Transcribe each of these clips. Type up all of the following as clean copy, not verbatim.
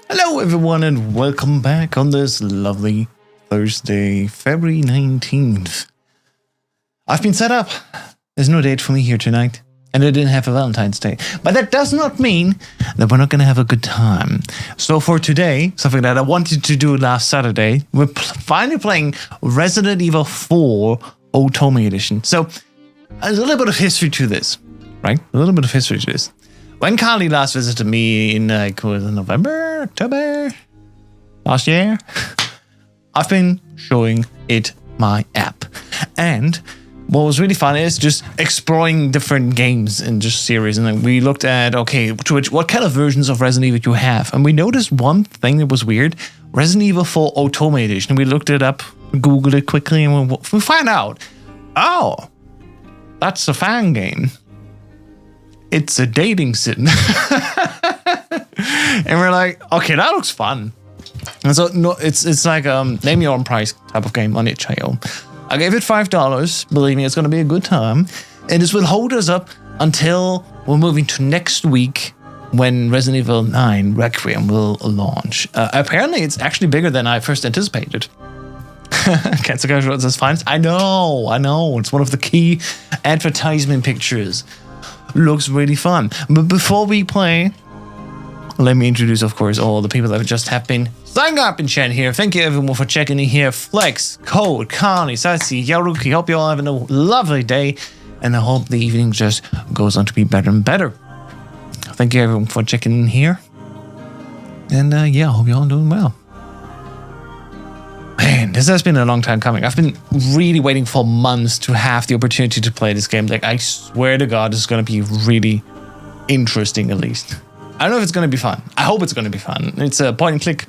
Hello everyone and welcome back on this lovely Thursday, February 19th. I've been set up. There's no date for me here tonight. And I didn't have a Valentine's Day. But that does not mean that we're not going to have a good time. So for today, something that I wanted to do last Saturday, we're finally playing Resident Evil 4 Otome Edition. So there's a little bit of history to this, right? A little bit of history to this. When Carly last visited me in November, October, last year, I've been showing it my app. And what was really fun is just exploring different games and just series. And then we looked at, okay, what kind of versions of Resident Evil you have. And we noticed one thing that was weird. Resident Evil 4 Otome Edition. We looked it up, Googled it quickly, and we found out, oh, that's a fan game. It's a dating sim. And we're like, okay, that looks fun. And so no, it's like name your own price type of game on itch.io. I gave it $5. Believe me, it's going to be a good time. And this will hold us up until we're moving to next week when Resident Evil 9 Requiem will launch. Apparently, it's actually bigger than I first anticipated. Cancer Guys says finest. I know. It's one of the key advertisement pictures. Looks really fun. But before we play, let me introduce, of course, all the people that just have been signing up in chat here. Thank you, everyone, for checking in here. Flex, Code, Connie, Sassy, Yaruki. Hope you all having a lovely day, and I hope the evening just goes on to be better and better. Thank you, everyone, for checking in here. And yeah, I hope you all doing well. Man, this has been a long time coming. I've been really waiting for months to have the opportunity to play this game. Like, I swear to God, this is going to be really interesting, at least. I don't know if it's going to be fun. I hope it's going to be fun. It's a point-and-click,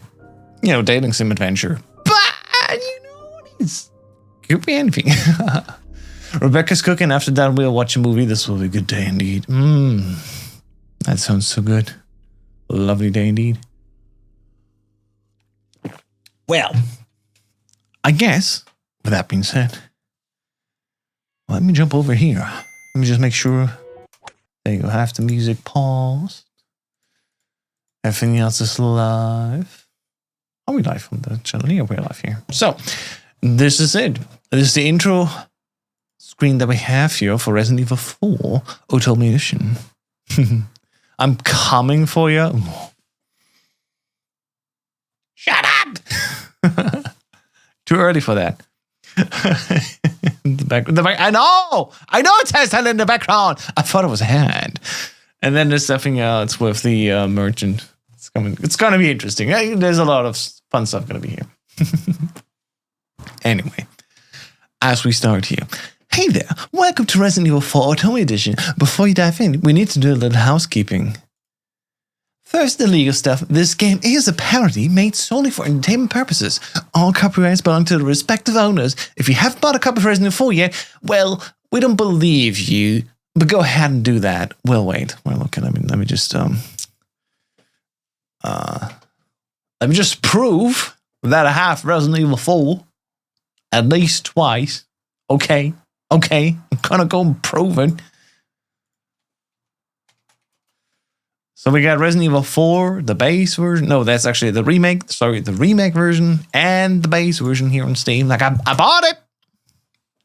dating sim adventure. But, it could be anything. Rebecca's cooking. After that, we'll watch a movie. This will be a good day indeed. That sounds so good. A lovely day indeed. Well, I guess, with that being said, let me jump over here. Let me just make sure. There you go. Have the music paused. Everything else is live. Are we live on the channel? Yeah, we're live here. So, this is it. This is the intro screen that we have here for Resident Evil 4 Otome Edition. I'm coming for you. Shut up! Too early for that. I know it says that in the background. I thought it was a hand. And then there's something else with the merchant. It's coming. It's going to be interesting. There's a lot of fun stuff going to be here. Anyway, as we start here. Hey there, welcome to Resident Evil 4 Otome Edition. Before you dive in, we need to do a little housekeeping. First, the legal stuff. This game is a parody made solely for entertainment purposes. All copyrights belong to the respective owners. If you haven't bought a copy of Resident Evil 4 yet, well, we don't believe you. But go ahead and do that. We'll wait. Well, okay, let me just prove that I have Resident Evil 4 at least twice. Okay. I'm gonna go and prove it. So we got Resident Evil 4, the base version. No, that's actually the remake. Sorry, the remake version and the base version here on Steam. Like, I bought it.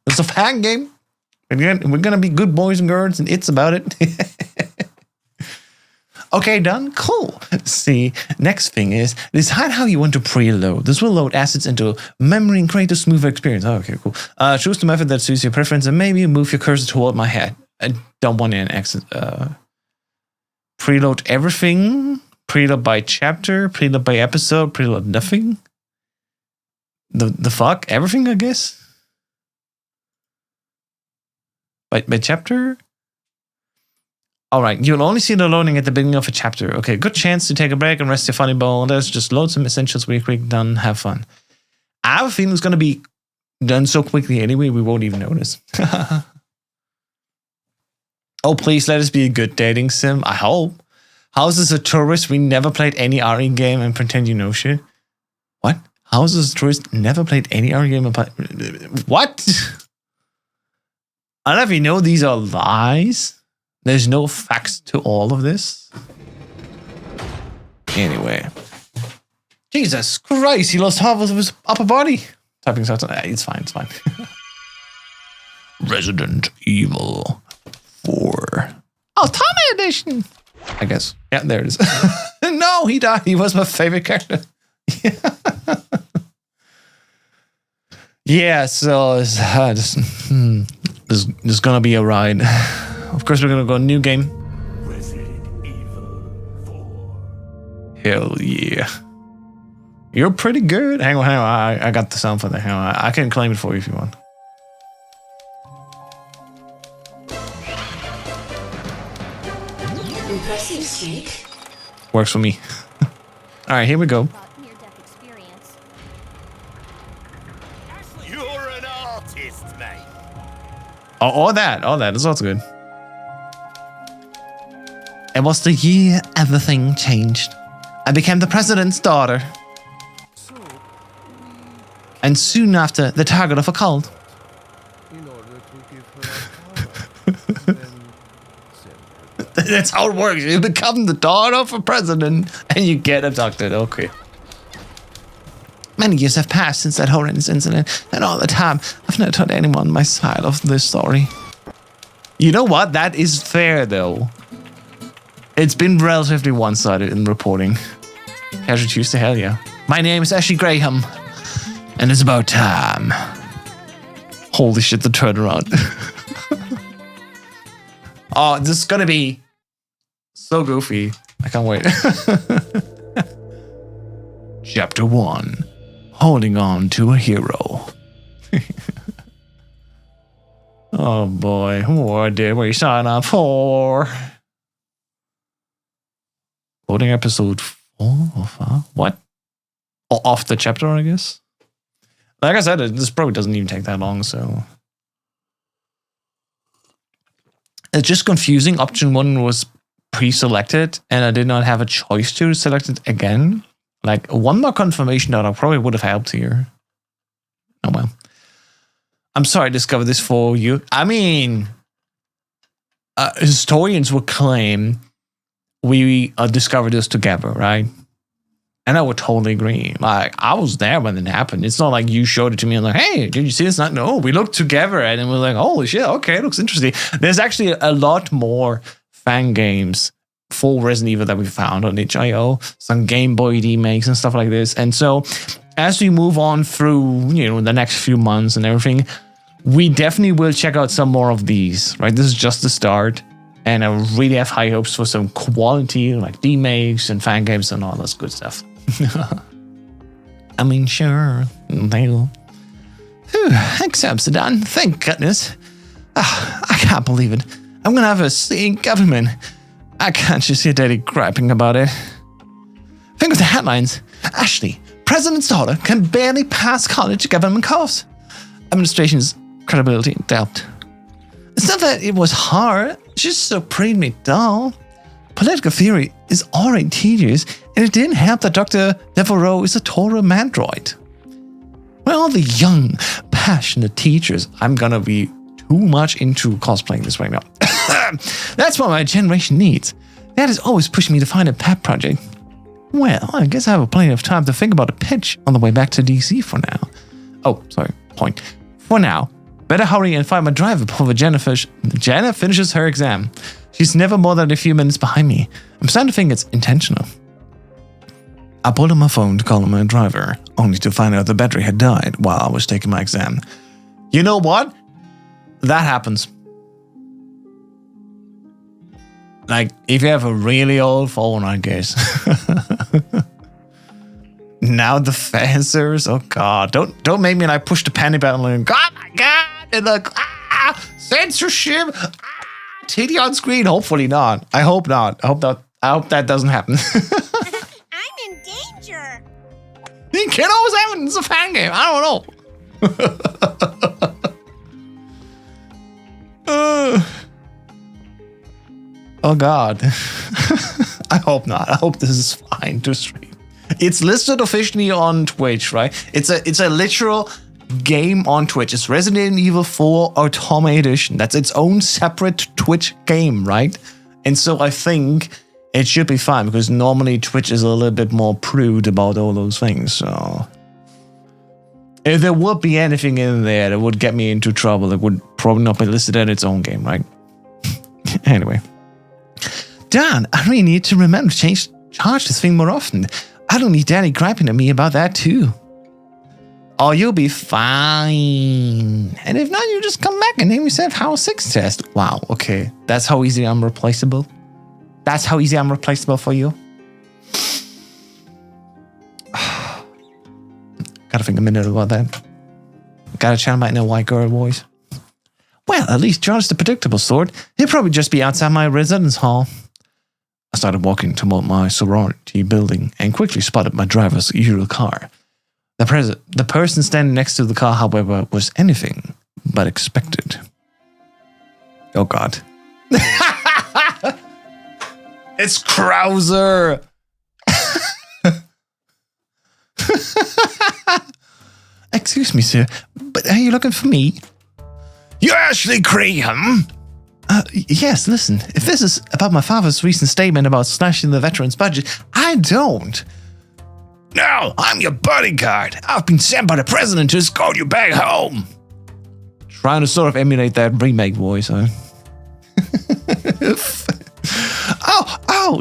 It's a fan game. We're gonna be good boys and girls, and it's about it. Okay, done? Cool. See, next thing is, decide how you want to preload. This will load assets into memory and create a smoother experience. Oh, okay, cool. Choose the method that suits your preference, and maybe move your cursor toward my head. I don't want an exit. Preload everything. Preload by chapter. Preload by episode. Preload nothing. The fuck? Everything, I guess? By chapter? Alright, you'll only see the loading at the beginning of a chapter. Okay, good chance to take a break and rest your funny bone. Let's just load some essentials really quick, done, have fun. I have a feeling it's going to be done so quickly anyway, we won't even notice. Oh, please let us be a good dating sim. I hope. House is a tourist. We never played any RE game and pretend you know shit. What? House is a tourist. Never played any RE game and what? I don't know if you know these are lies. There's no facts to all of this. Anyway. Jesus Christ, he lost half of his upper body. Typing stuff. It's fine, it's fine. Resident Evil 4. Otome edition. I guess. Yeah, there it is. No, he died. He was my favorite character. Yeah, so this is gonna be a ride. Of course, we're gonna go new game. Resident Evil 4. Hell yeah. You're pretty good. Hang on. I got the sound for that. Hang on. I can claim it for you if you want. Impressive streak. Works for me. All right, here we go. You're an artist, mate. Oh, all that is also good. It was the year everything changed. I became the president's daughter. And soon after, the target of a cult. In order to give her a power, That's how it works. You become the daughter of a president and you get abducted. Okay. Many years have passed since that horrendous incident, and all the time, I've never told anyone my side of this story. You know what? That is fair, though. It's been relatively one-sided in reporting. Casualties to hell, yeah. My name is Ashley Graham, and it's about time. Holy shit, the turnaround. Oh, this is gonna be so goofy. I can't wait. Chapter 1. Holding on to a hero. Oh boy, what did we sign up for? Loading episode 4 or 5? What? Or off the chapter, I guess? Like I said, this probably doesn't even take that long, so... It's just confusing. Option 1 was pre-selected, and I did not have a choice to select it again. Like, one more confirmation that I probably would have helped here. Oh well. I'm sorry I discovered this for you. I mean, historians would claim we discovered this together, right? And I would totally agree. Like, I was there when it happened. It's not like you showed it to me and like, hey, did you see this? No, we looked together and then we're like, holy shit, okay, it looks interesting. There's actually a lot more fan games for Resident Evil that we found on itch.io, some Game Boy remakes and stuff like this. And so as we move on through, you know, the next few months and everything, we definitely will check out some more of these, right? This is just the start. And I really have high hopes for some quality, like remakes and fan games and all this good stuff. I mean, sure. There you go. Whew, exams are done. Thank goodness. I can't believe it. I'm gonna have a seat government. I can't just hear Daddy griping about it. Think of the headlines. Ashley, president's daughter, can barely pass college government course. Administration's credibility in doubt. It's not that it was hard, it's just supremely dull. Political theory is already tedious, and it didn't help that Dr. Devereaux is a total mandroid. Well, all the young, passionate teachers, I'm gonna be too much into cosplaying this right now. That's what my generation needs. That has always pushed me to find a pet project. Well, I guess I have plenty of time to think about a pitch on the way back to DC for now. Oh, sorry, point. For now, better hurry and find my driver before Jenna finishes her exam. She's never more than a few minutes behind me. I'm starting to think it's intentional. I pulled out my phone to call my driver, only to find out the battery had died while I was taking my exam. You know what? That happens. Like, if you have a really old phone, I guess. Now the fan service, oh god. Don't make me like push the panic button and like, oh my god, and like, censorship, titty on screen. Hopefully not. I hope not. I hope that doesn't happen. I'm in danger. You can always happen. It's a fan game. I don't know. Oh god. I hope not. I hope this is fine to stream. It's listed officially on Twitch, right? It's a literal game on Twitch. It's Resident Evil 4 Otome Edition. That's its own separate Twitch game, right? And so I think it should be fine because normally Twitch is a little bit more prude about all those things. So if there would be anything in there that would get me into trouble, it would probably not be listed at its own game, right? Anyway. Dan, I really need to remember to charge this thing more often. I don't need Daddy griping at me about that too. Oh, you'll be fine. And if not, you just come back and name yourself Hau5test. Wow, okay. That's how easy I'm replaceable? That's how easy I'm replaceable for you? Gotta think a minute about that. Gotta channel my inner white girl voice. Well, at least John's the predictable sort. He'll probably just be outside my residence hall. I started walking toward my sorority building and quickly spotted my driver's usual car. The person standing next to the car, however, was anything but expected. Oh, God. It's Krauser! Excuse me, sir, but are you looking for me? You're Ashley Graham? Yes, listen, if this is about my father's recent statement about slashing the veterans' budget, I don't. No, I'm your bodyguard. I've been sent by the president to escort you back home. Trying to sort of emulate that remake voice, huh?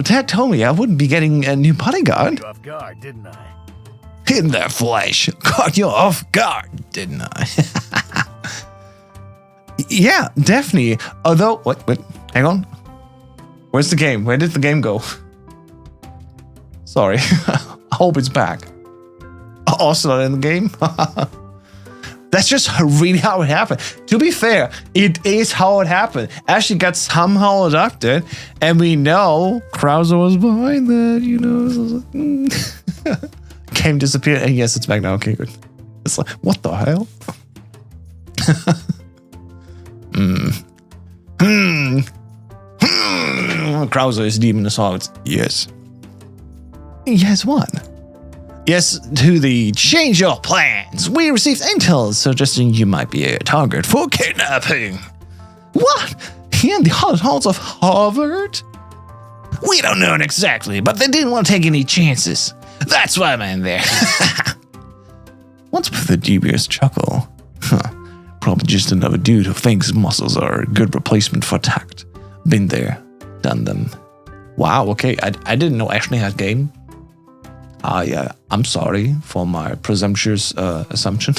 Dad told me I wouldn't be getting a new bodyguard. You off guard, didn't I? In the flesh. Caught you off guard, didn't I? Yeah, definitely. Although, wait, hang on. Where's the game? Where did the game go? Sorry. I hope it's back. Also not in the game? That's just really how it happened. To be fair, it is how it happened. Ashley got somehow adopted, and we know Krauser was behind that, you know. Game disappeared, and yes, it's back now. Okay, good. It's like, what the hell? Krauser is demon assault. Yes. Yes, what? Yes, to the change your plans. We received intel suggesting you might be a target for kidnapping. What? Here in the halls of Harvard? We don't know exactly, but they didn't want to take any chances. That's why I'm in there. What's with the dubious chuckle? Probably just another dude who thinks muscles are a good replacement for tact. Been there, done them. Wow, okay, I didn't know Ashley had game. Yeah, I'm sorry for my presumptuous assumption.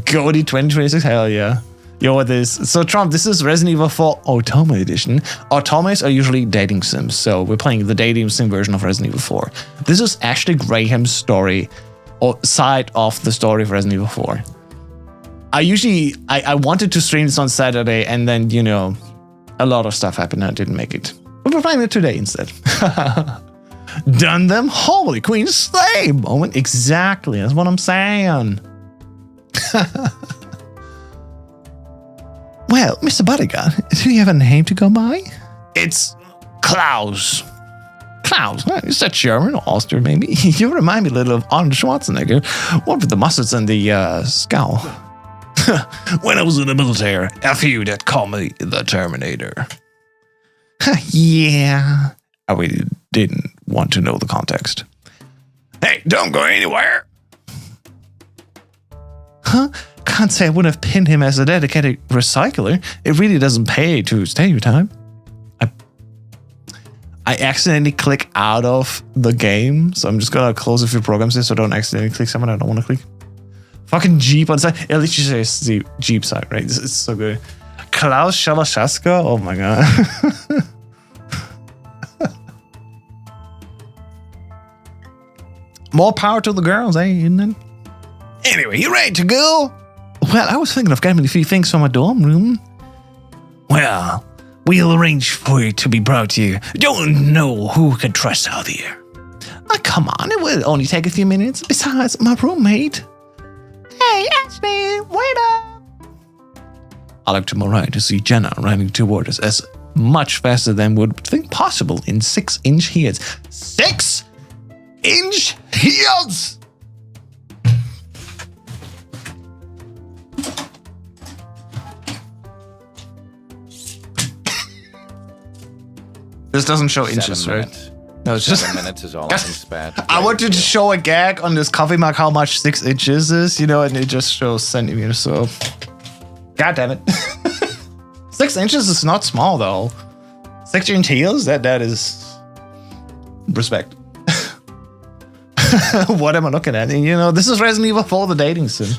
Cody 2026, hell yeah. Yo, what this? So Trump, this is Resident Evil 4 Otome edition. Otomes are usually dating sims, so we're playing the dating sim version of Resident Evil 4. This is Ashley Graham's story, or side of the story of Resident Evil 4. I wanted to stream this on Saturday, and then, you know, a lot of stuff happened and I didn't make it. But we're playing it today instead. Done them? Holy Queen Slay moment. Exactly, that's what I'm saying. Well, Mr. Bodyguard, do you have a name to go by? It's Klaus. Klaus? Is that German or Austrian maybe? You remind me a little of Arnold Schwarzenegger. What with the muscles and the scowl? When I was in the military, a few that called me the Terminator. Yeah. I really didn't want to know the context. Hey, don't go anywhere. Huh? Can't say I wouldn't have pinned him as a dedicated recycler. It really doesn't pay to stereotype. I accidentally click out of the game, so I'm just gonna close a few programs here so I don't accidentally click someone I don't want to click. Fucking Jeep on site. At least you say it's the Jeep side, right? It's so good. Klaus Shalashaska? Oh my god. More power to the girls, eh? Isn't it? Anyway, you ready to go? Well, I was thinking of getting a few things from my dorm room. Well, we'll arrange for it to be brought to you. Don't know who can trust out here. Oh, come on, it will only take a few minutes. Besides, my roommate. Hey, Ashley, wait up! I looked to my right to see Jenna running toward us as much faster than would think possible in 6-inch heels. 6-inch heels! This doesn't show inches, right? No, it's just 7 minutes is all I can spare. I wanted to show a gag on this coffee mug how much 6 inches is, you know, and it just shows centimeters. So, god damn it, 6 inches is not small though. 16 heels, that is respect. What am I looking at? You know, this is Resident Evil 4, the dating sim.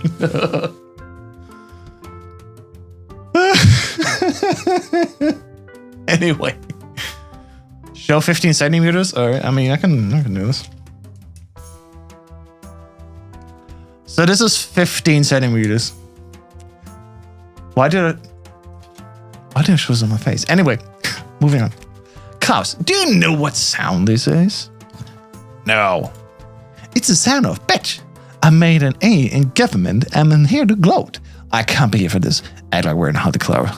Anyway, show 15 centimeters. Or I mean, I can do this. So this is 15 centimeters. Why did I show this on my face? Anyway, moving on. Klaus, do you know what sound this is? No. It's the sound of bitch. I made an A in government and I'm here to gloat. I can't be here for this. Act like we're in Hunter.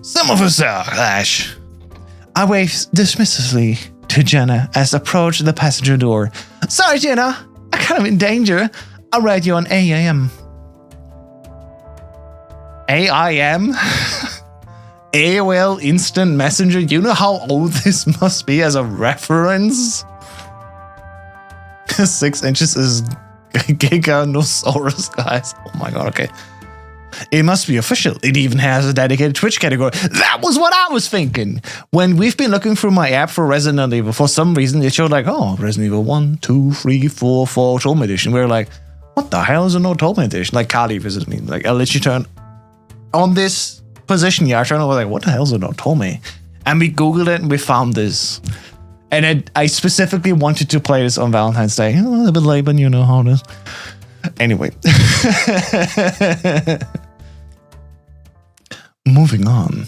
Some of us are, Ash. I waved dismissively to Jenna as I approached the passenger door. Sorry, Jenna. I'm kind of in danger. I'll write you on AIM. AIM? AOL Instant Messenger. You know how old this must be as a reference? 6 inches is Giganosaurus, guys. Oh my god, okay. It must be official. It even has a dedicated Twitch category. That was what I was thinking. When we've been looking through my app for Resident Evil, for some reason it showed like, oh, Resident Evil 1, 2, 3, 4, Otome edition. We were like, what the hell is an Otome edition? Like Carly visited me. Like, I literally turned on this position here. I turned over like, what the hell is an Otome? And we Googled it and we found this. And I specifically wanted to play this on Valentine's Day. A little bit late, but you know how it is. Anyway. Moving on.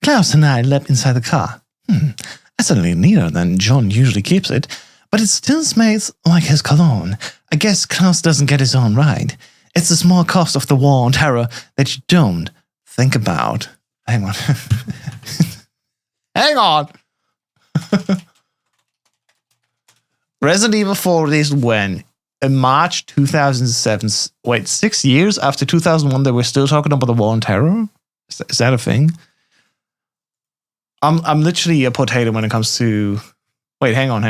Klaus and I leapt inside the car. I certainly neater than John usually keeps it, but it still smells like his cologne. I guess Klaus doesn't get his own right. It's the small cost of the war on terror that you don't think about. Hang on. Hang on. Resident Evil 4 released when? In March 2007. Wait, 6 years after 2001, they were still talking about the war on terror? Is that a thing? I'm literally a potato when it comes to... Wait, hang on.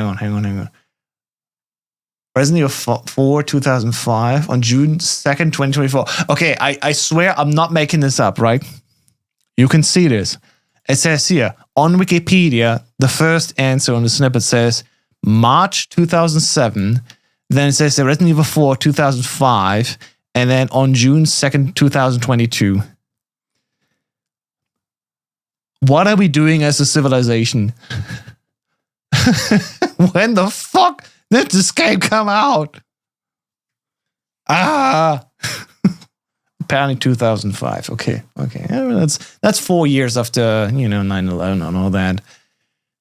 Resident Evil 4 2005 on June 2nd, 2024. Okay, I swear I'm not making this up, right? You can see this. It says here, on Wikipedia, the first answer on the snippet says March 2007. Then it says Resident Evil 4 2005. And then on June 2nd, 2022. What are we doing as a civilization? When the fuck did this game come out? Apparently 2005. Okay. Yeah, that's 4 years after, 9/11 and all that.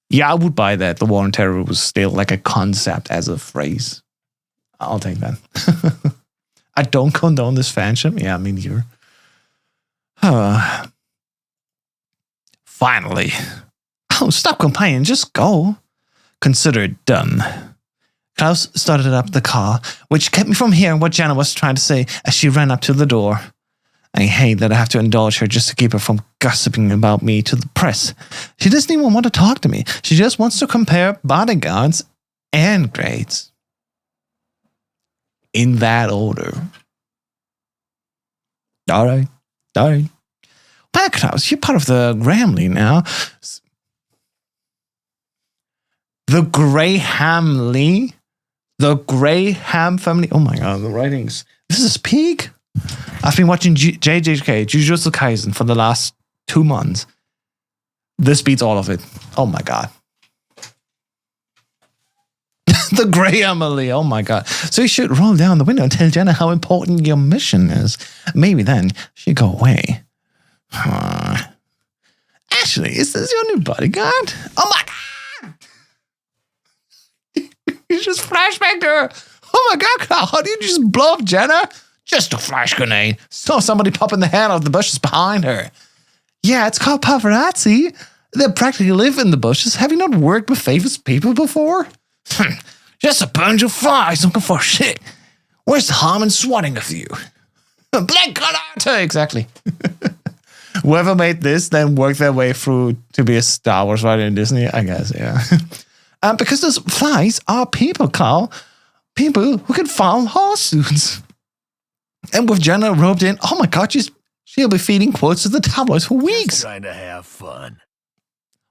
Yeah, I would buy that. The war on terror was still like a concept as a phrase. I'll take that. I don't condone this fanship. Yeah, I mean, you're... Finally. Oh, stop complaining. Just go. Consider it done. Klaus started up the car, which kept me from hearing what Jenna was trying to say as she ran up to the door. I hate that I have to indulge her just to keep her from gossiping about me to the press. She doesn't even want to talk to me. She just wants to compare bodyguards and grades. In that order. All right. Well, Klaus, you're part of the Gramley now. The Graham-Lee? The Graham family? Oh my god, the writings. This is peak. I've been watching JJK, Jujutsu Kaisen, for the last 2 months. This beats all of it. Oh my god. The Graham-Lee, oh my god. So you should roll down the window and tell Jenna how important your mission is. Maybe then she'd go away. Actually, is this your new bodyguard? Oh my god! You just flashbacked her. Oh my god, how did you just blow up Jenna? Just a flash grenade. Saw somebody popping the hand out of the bushes behind her. Yeah, it's called paparazzi. They practically live in the bushes. Have you not worked with famous people before? Just a bunch of flies looking for shit. Where's the harm in swatting a few? Black karate, exactly. Whoever made this then worked their way through to be a Star Wars writer in Disney, I guess, yeah. Because those flies are people, Carl. People who can file lawsuits. And with Jenna roped in, oh my God, she'll be feeding quotes to the tabloids for weeks. Trying to have fun.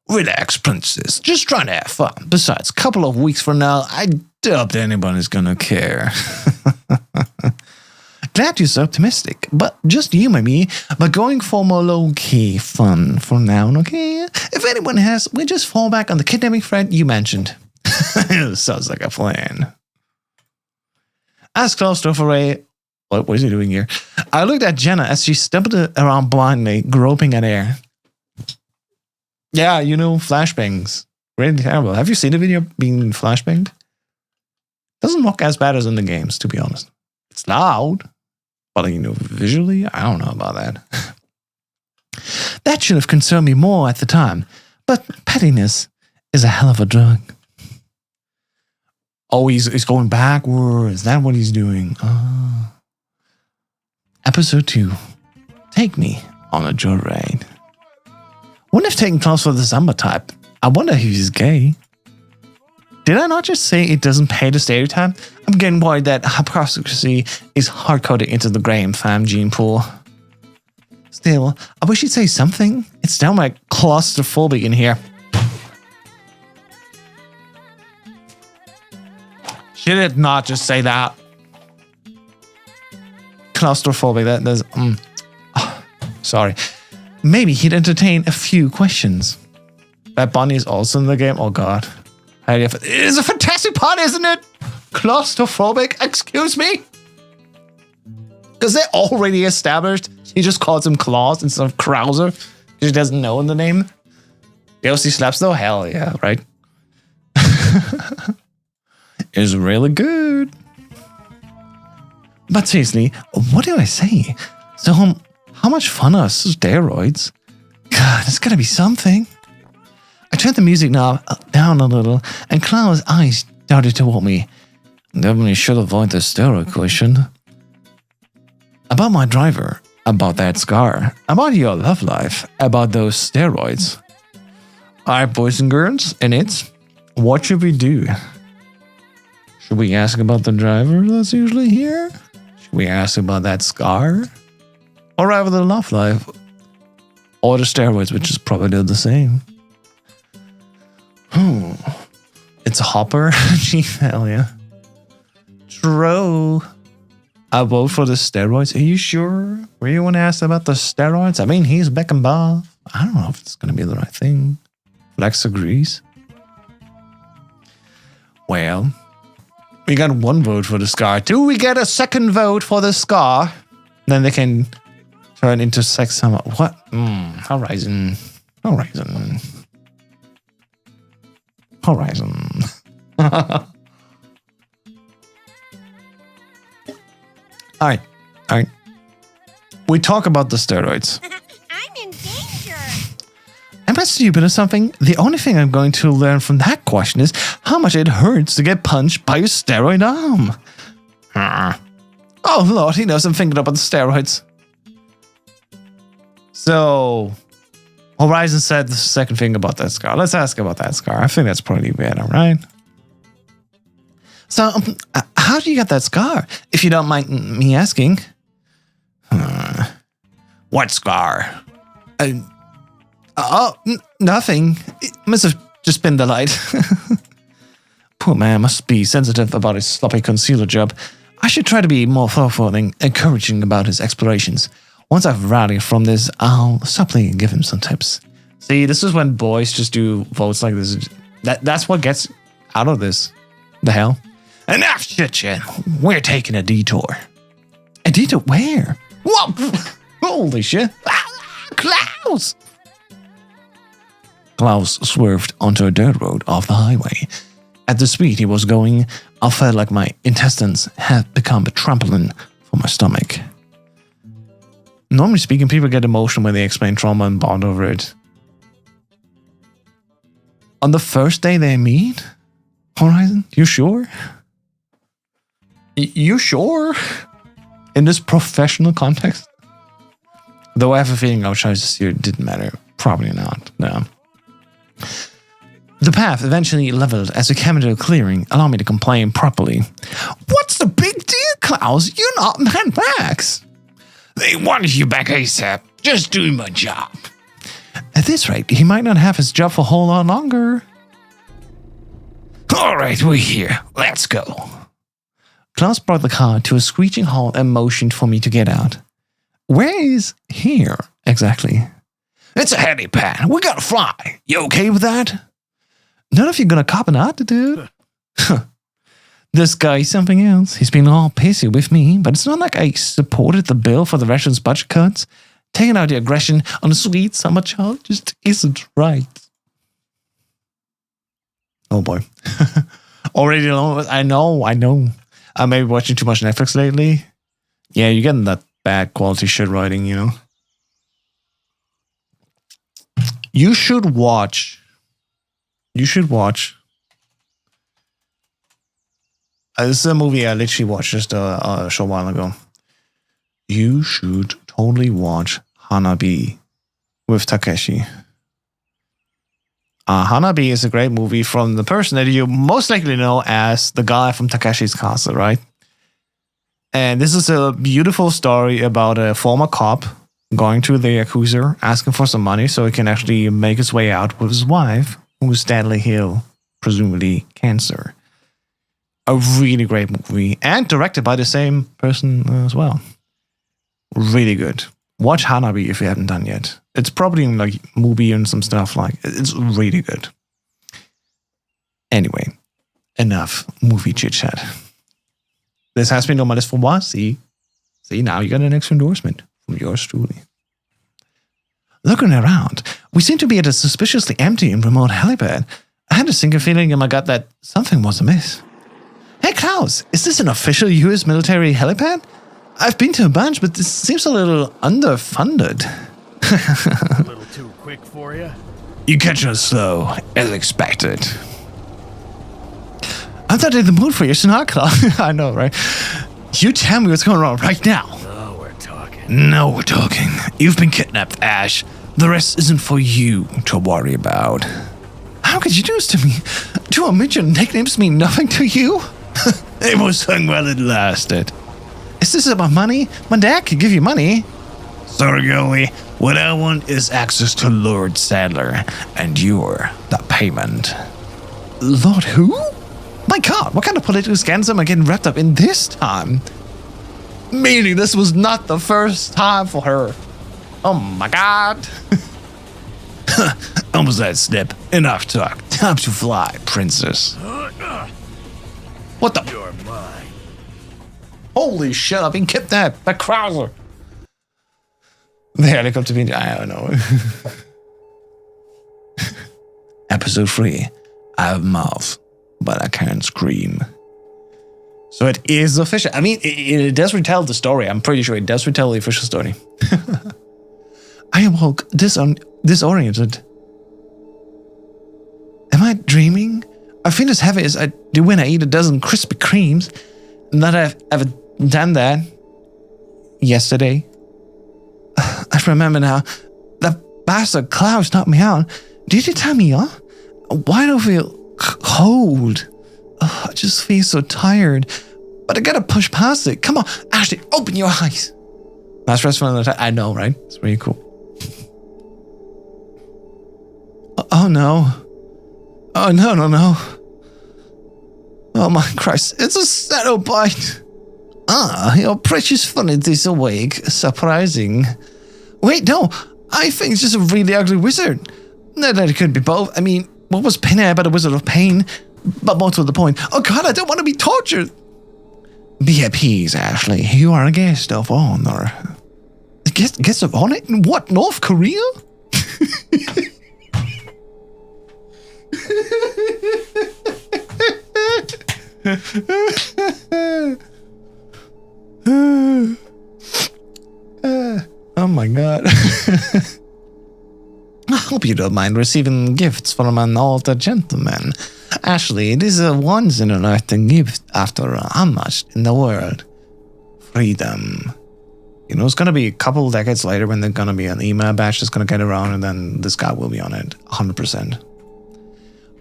Relax, princess. Just trying to have fun. Besides, a couple of weeks from now, I doubt anybody's gonna care. Glad you're so optimistic, but just you and me. But going for more low-key fun for now, okay? If anyone has, we just fall back on the kidnapping thread you mentioned. Sounds like a plan. As Claustrophoray, what is he doing here? I looked at Jenna as she stumbled around blindly, groping at air. Yeah, you know, flashbangs. Really terrible. Have you seen the video being flashbanged? Doesn't look as bad as in the games, to be honest. It's loud, but you know, visually, I don't know about that. That should have concerned me more at the time, but pettiness is a hell of a drug. Oh, he's going backwards. Is that what he's doing? Oh. Episode 2. Take me on a joyride. Wouldn't have taken Klaus for the Zamba type. I wonder if he's gay. Did I not just say it doesn't pay to stereotype? I'm getting worried that hypocrisy is hard-coded into the Graham fam gene pool. Still, I wish he'd say something. It's downright claustrophobic in here. She did not just say that. Claustrophobic, that's... sorry. Maybe he'd entertain a few questions. That bunny is also in the game? Oh god. It is a fantastic part, isn't it? Claustrophobic, excuse me? Because they're already established. He just calls him Klaus instead of Krauser. He doesn't know in the name. DLC slaps though? Hell yeah, right? It's really good. But seriously, what do I say? So, how much fun are steroids? God, it's gotta be something. I turned the music knob down a little, and Klaus' eyes darted toward me. Definitely should avoid the steroid question. About my driver, about that scar, about your love life, about those steroids. Alright, boys and girls, and it's, what should we do? Should we ask about the driver that's usually here? Should we ask about that scar? Or rather the love life? Or the steroids, which is probably the same. It's a hopper. Gee, hell yeah. True. I vote for the steroids. Are you sure? Were you want to ask about the steroids? I mean, he's back and buff. I don't know if it's going to be the right thing. Flex agrees. Well, we got one vote for the scar. Do we get a second vote for the scar? Then they can turn into sex summer. What? Horizon. Horizon. Horizon. Alright. Alright. We talk about the steroids. I'm in danger. Am I stupid or something? The only thing I'm going to learn from that question is how much it hurts to get punched by a steroid arm. Oh lord, he knows I'm thinking about the steroids. So, Horizon said the second thing about that scar. Let's ask about that scar. I think that's probably better, right? So, how do you get that scar? If you don't mind me asking. What scar? Nothing. It must have just been the light. Poor man must be sensitive about his sloppy concealer job. I should try to be more thoughtful and encouraging about his explorations. Once I've rallied from this, I'll subtly give him some tips. See, this is when boys just do votes like this. That's what gets out of this. The hell? Enough shit. We're taking a detour. A detour where? Whoa! Holy shit. Klaus! Klaus swerved onto a dirt road off the highway. At the speed he was going, I felt like my intestines had become a trampoline for my stomach. Normally speaking, people get emotional when they explain trauma and bond over it. On the first day they meet? Horizon, you sure? You sure? In this professional context? Though I have a feeling our choices here didn't matter. Probably not, no. The path eventually leveled as we came into a clearing, allowing me to complain properly. What's the big deal, Klaus? You're not Mad Max. They wanted you back ASAP. Just doing my job. At this rate, he might not have his job for a whole lot longer. All right, we're here. Let's go. Klaus brought the car to a screeching halt and motioned for me to get out. Where is here, exactly? It's a helipad. We gotta fly. You okay with that? None of you gonna cop an attitude. This guy's something else. He's been all pissy with me, but it's not like I supported the bill for the Russians' budget cuts. Taking out the aggression on a sweet summer child just isn't right. Oh boy. Already know. I know. I may be watching too much Netflix lately. Yeah, you're getting that bad quality shit writing, you know. You should watch. This is a movie I literally watched just a short while ago. You should totally watch Hanabi with Takeshi. Hanabi is a great movie from the person that you most likely know as the guy from Takeshi's Castle, right? And this is a beautiful story about a former cop going to the Yakuza, asking for some money so he can actually make his way out with his wife, who is deadly ill, presumably cancer. A really great movie, and directed by the same person as well. Really good. Watch Hanabi if you haven't done yet. It's probably in like movie and some stuff like. It's really good. Anyway, enough movie chit chat. This has been on my list for a while. See, now you got an extra endorsement from yours truly. Looking around, we seem to be at a suspiciously empty and remote helipad. I had a sinking feeling in my gut that something was amiss. Hey Klaus, is this an official US military helipad? I've been to a bunch, but this seems a little underfunded. A little too quick for you? You catch us slow, as expected. I'm not in the mood for your snorkel. I know, right? You tell me what's going on right now. Oh, we're talking. No, we're talking. You've been kidnapped, Ash. The rest isn't for you to worry about. How could you do this to me? Do our mutual nicknames mean nothing to you? It was hung while it lasted. Is this about money? My dad could give you money. Sorry, girlie. What I want is access to Lord Sadler, and you're the payment. Lord who? My God, what kind of political scandals am I getting wrapped up in this time? Meaning this was not the first time for her. Oh my God. Almost that snip. Enough talk. Time to fly, princess. What the? You're mine. Holy shit, I've been kidnapped by Krauser. The helicopter being... I don't know. Episode 3. I have a mouth, but I can't scream. So it is official. I mean, it does retell the story. I'm pretty sure it does retell the official story. I awoke disoriented. Am I dreaming? I feel as heavy as I do when I eat a dozen Krispy Kremes. Not that I've ever done that. Yesterday. I remember now. That bastard Klaus knocked me out. Did you tell me off? Why do I feel cold? Oh, I just feel so tired. But I gotta push past it. Come on, Ashley, open your eyes. Last restaurant of the time. I know, right? It's really cool. Oh no. Oh no. Oh my Christ, it's a saddle bite. Ah, your precious fun is awake. Surprising. Wait, no. I think it's just a really ugly wizard. No, that it could be both. I mean, what was Penny about a wizard of pain? But more to the point. Oh God, I don't want to be tortured. Be at peace, Ashley. You are a guest of honor. Guest of honor? In what, North Korea? Oh my God. I hope you don't mind receiving gifts from an older gentleman. Ashley, it is a once in a lifetime gift after how much in the world? Freedom. You know, it's going to be a couple of decades later when there's going to be an email batch that's going to get around, and then this guy will be on it 100%.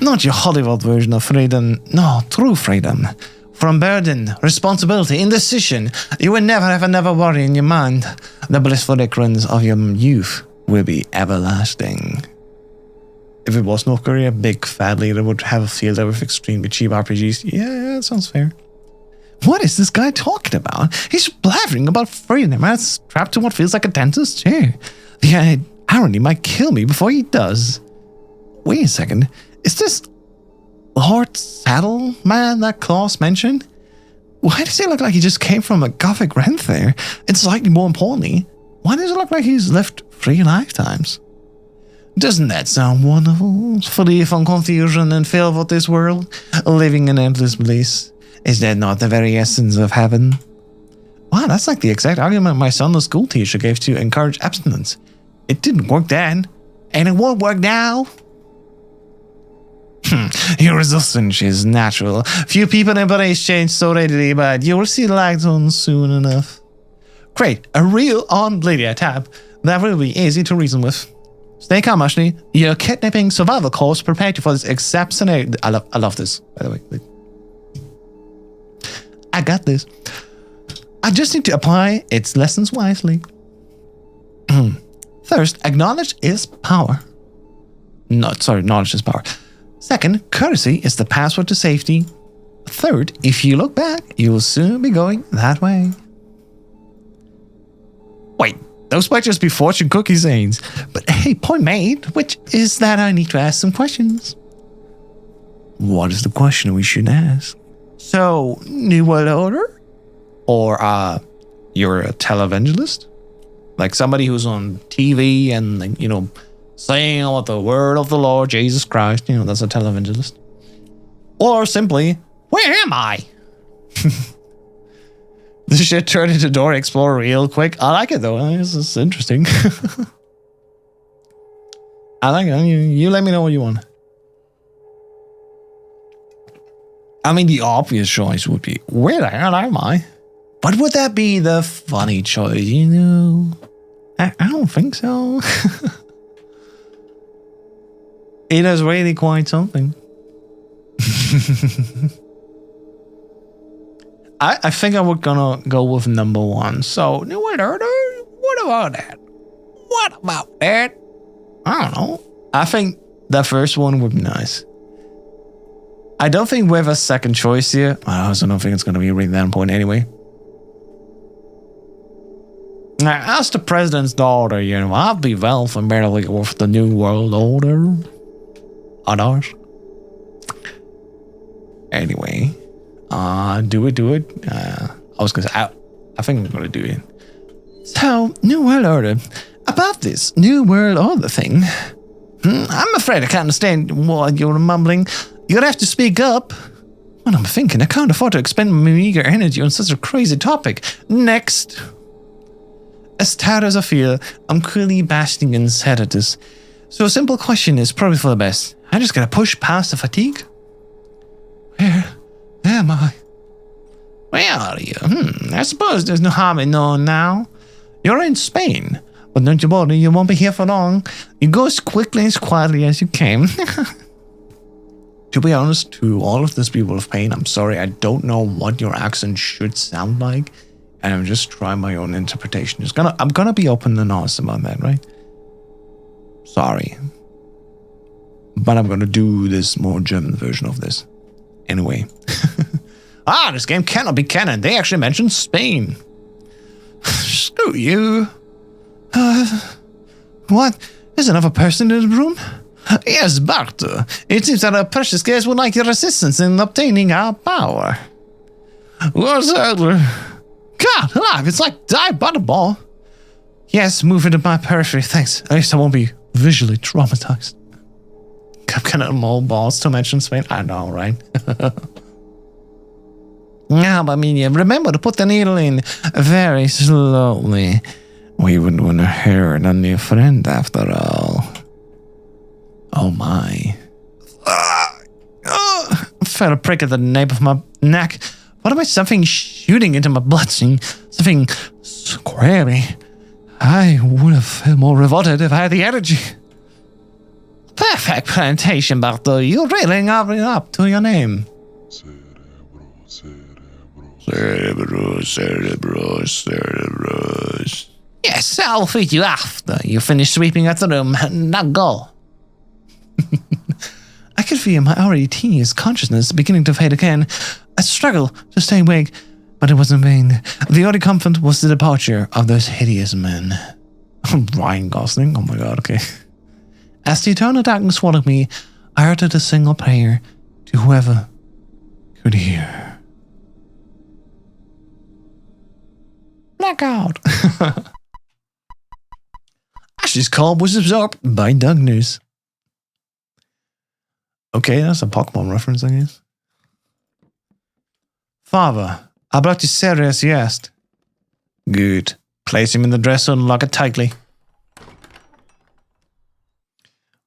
Not your Hollywood version of freedom. No, true freedom. From burden, responsibility, indecision, you will never have another worry in your mind. The blissful ignorance of your youth will be everlasting. If it was North Korea, big fat leader would have a field day with extremely cheap RPGs. Yeah, that sounds fair. What is this guy talking about? He's blabbering about freedom and strapped to what feels like a dentist's chair. The irony might kill me before he does. Wait a second. Is this Lord Saddleman that Klaus mentioned? Why does he look like he just came from a gothic rent there? And slightly more importantly, why does it look like he's lived 3 lifetimes? Doesn't that sound wonderful? Free from confusion and filled with this world, living in endless bliss. Is that not the very essence of heaven? Wow, that's like the exact argument my son's school teacher gave to encourage abstinence. It didn't work then, and it won't work now. Your resistance is natural. Few people embrace change so readily, but you will see light on soon enough. Great, a real on-Lydia tab. That will be easy to reason with. Stay calm, Ashley. Your kidnapping survival course prepared you for this exceptional... I love this, by the way. I got this. I just need to apply its lessons wisely. First, acknowledge is power. Knowledge is power. Second, courtesy is the password to safety. Third, if you look back, you will soon be going that way. Wait, those might just be fortune cookie sayings. But hey, point made, which is that I need to ask some questions. What is the question we should ask? So, New World Order? Or, you're a televangelist? Like somebody who's on TV and, you know, saying what the word of the Lord Jesus Christ, you know, that's a televangelist. Or simply, where am I? This shit turned into Dora Explorer real quick. I like it though. It's interesting. I like it. You let me know what you want. I mean, the obvious choice would be, where the hell am I? But would that be the funny choice, you know? I don't think so. It is really quite something. I think I was gonna go with number 1. So, New World Order? What about that? What about that? I don't know. I think the first one would be nice. I don't think we have a second choice here. I also don't think it's gonna be really that important anyway. Now, as the president's daughter, you know, I'd be well familiar with the New World Order. Others. Anyway, do it. I was gonna say, I think I'm gonna do it. So, New World Order. About this New World Order thing, I'm afraid I can't understand what you're mumbling. You'd have to speak up. What I'm thinking, I can't afford to expend my meager energy on such a crazy topic. Next. As tired as I feel, I'm clearly basking in sadness. So a simple question is probably for the best. I just gotta push past the fatigue. Where am I? Where are you? I suppose there's no harm in knowing now. You're in Spain, but don't you worry, you won't be here for long. You go as quickly and as quietly as you came. To be honest, to all of these people of pain, I'm sorry, I don't know what your accent should sound like, and I'm just trying my own interpretation. I'm gonna be open and honest about that, right? Sorry. But I'm gonna do this more German version of this. Anyway. This game cannot be canon. They actually mentioned Spain. Screw you. What? There's another person in the room? Yes, but it seems that our precious guest would like your assistance in obtaining our power. What's that? God alive, it's like die butterball. Yes, move into my periphery, thanks. At least I won't be visually traumatized. I'm kind of mole balls to mention Spain. I know, right? Now, but remember to put the needle in very slowly. We wouldn't want to hurt a new friend after all. Oh my. I felt a prick at the nape of my neck. What about something shooting into my bloodstream? Something Scrappy. I would have felt more revolted if I had the energy. Perfect presentation, Bartho. You're really living up to your name. Cerebros. Yes, I'll feed you after you finish sweeping out the room. Now go. I could feel my already tedious consciousness beginning to fade again. I struggled to stay awake, but it was in vain. The only comfort was the departure of those hideous men. Ryan Gosling? Oh my god, okay. As the eternal darkness swallowed me, I uttered a single prayer to whoever could hear. Blackout! Ashley's call was absorbed by darkness. Okay, that's a Pokemon reference, I guess. Father, I brought you serious yes. Good. Place him in the dresser and lock it tightly.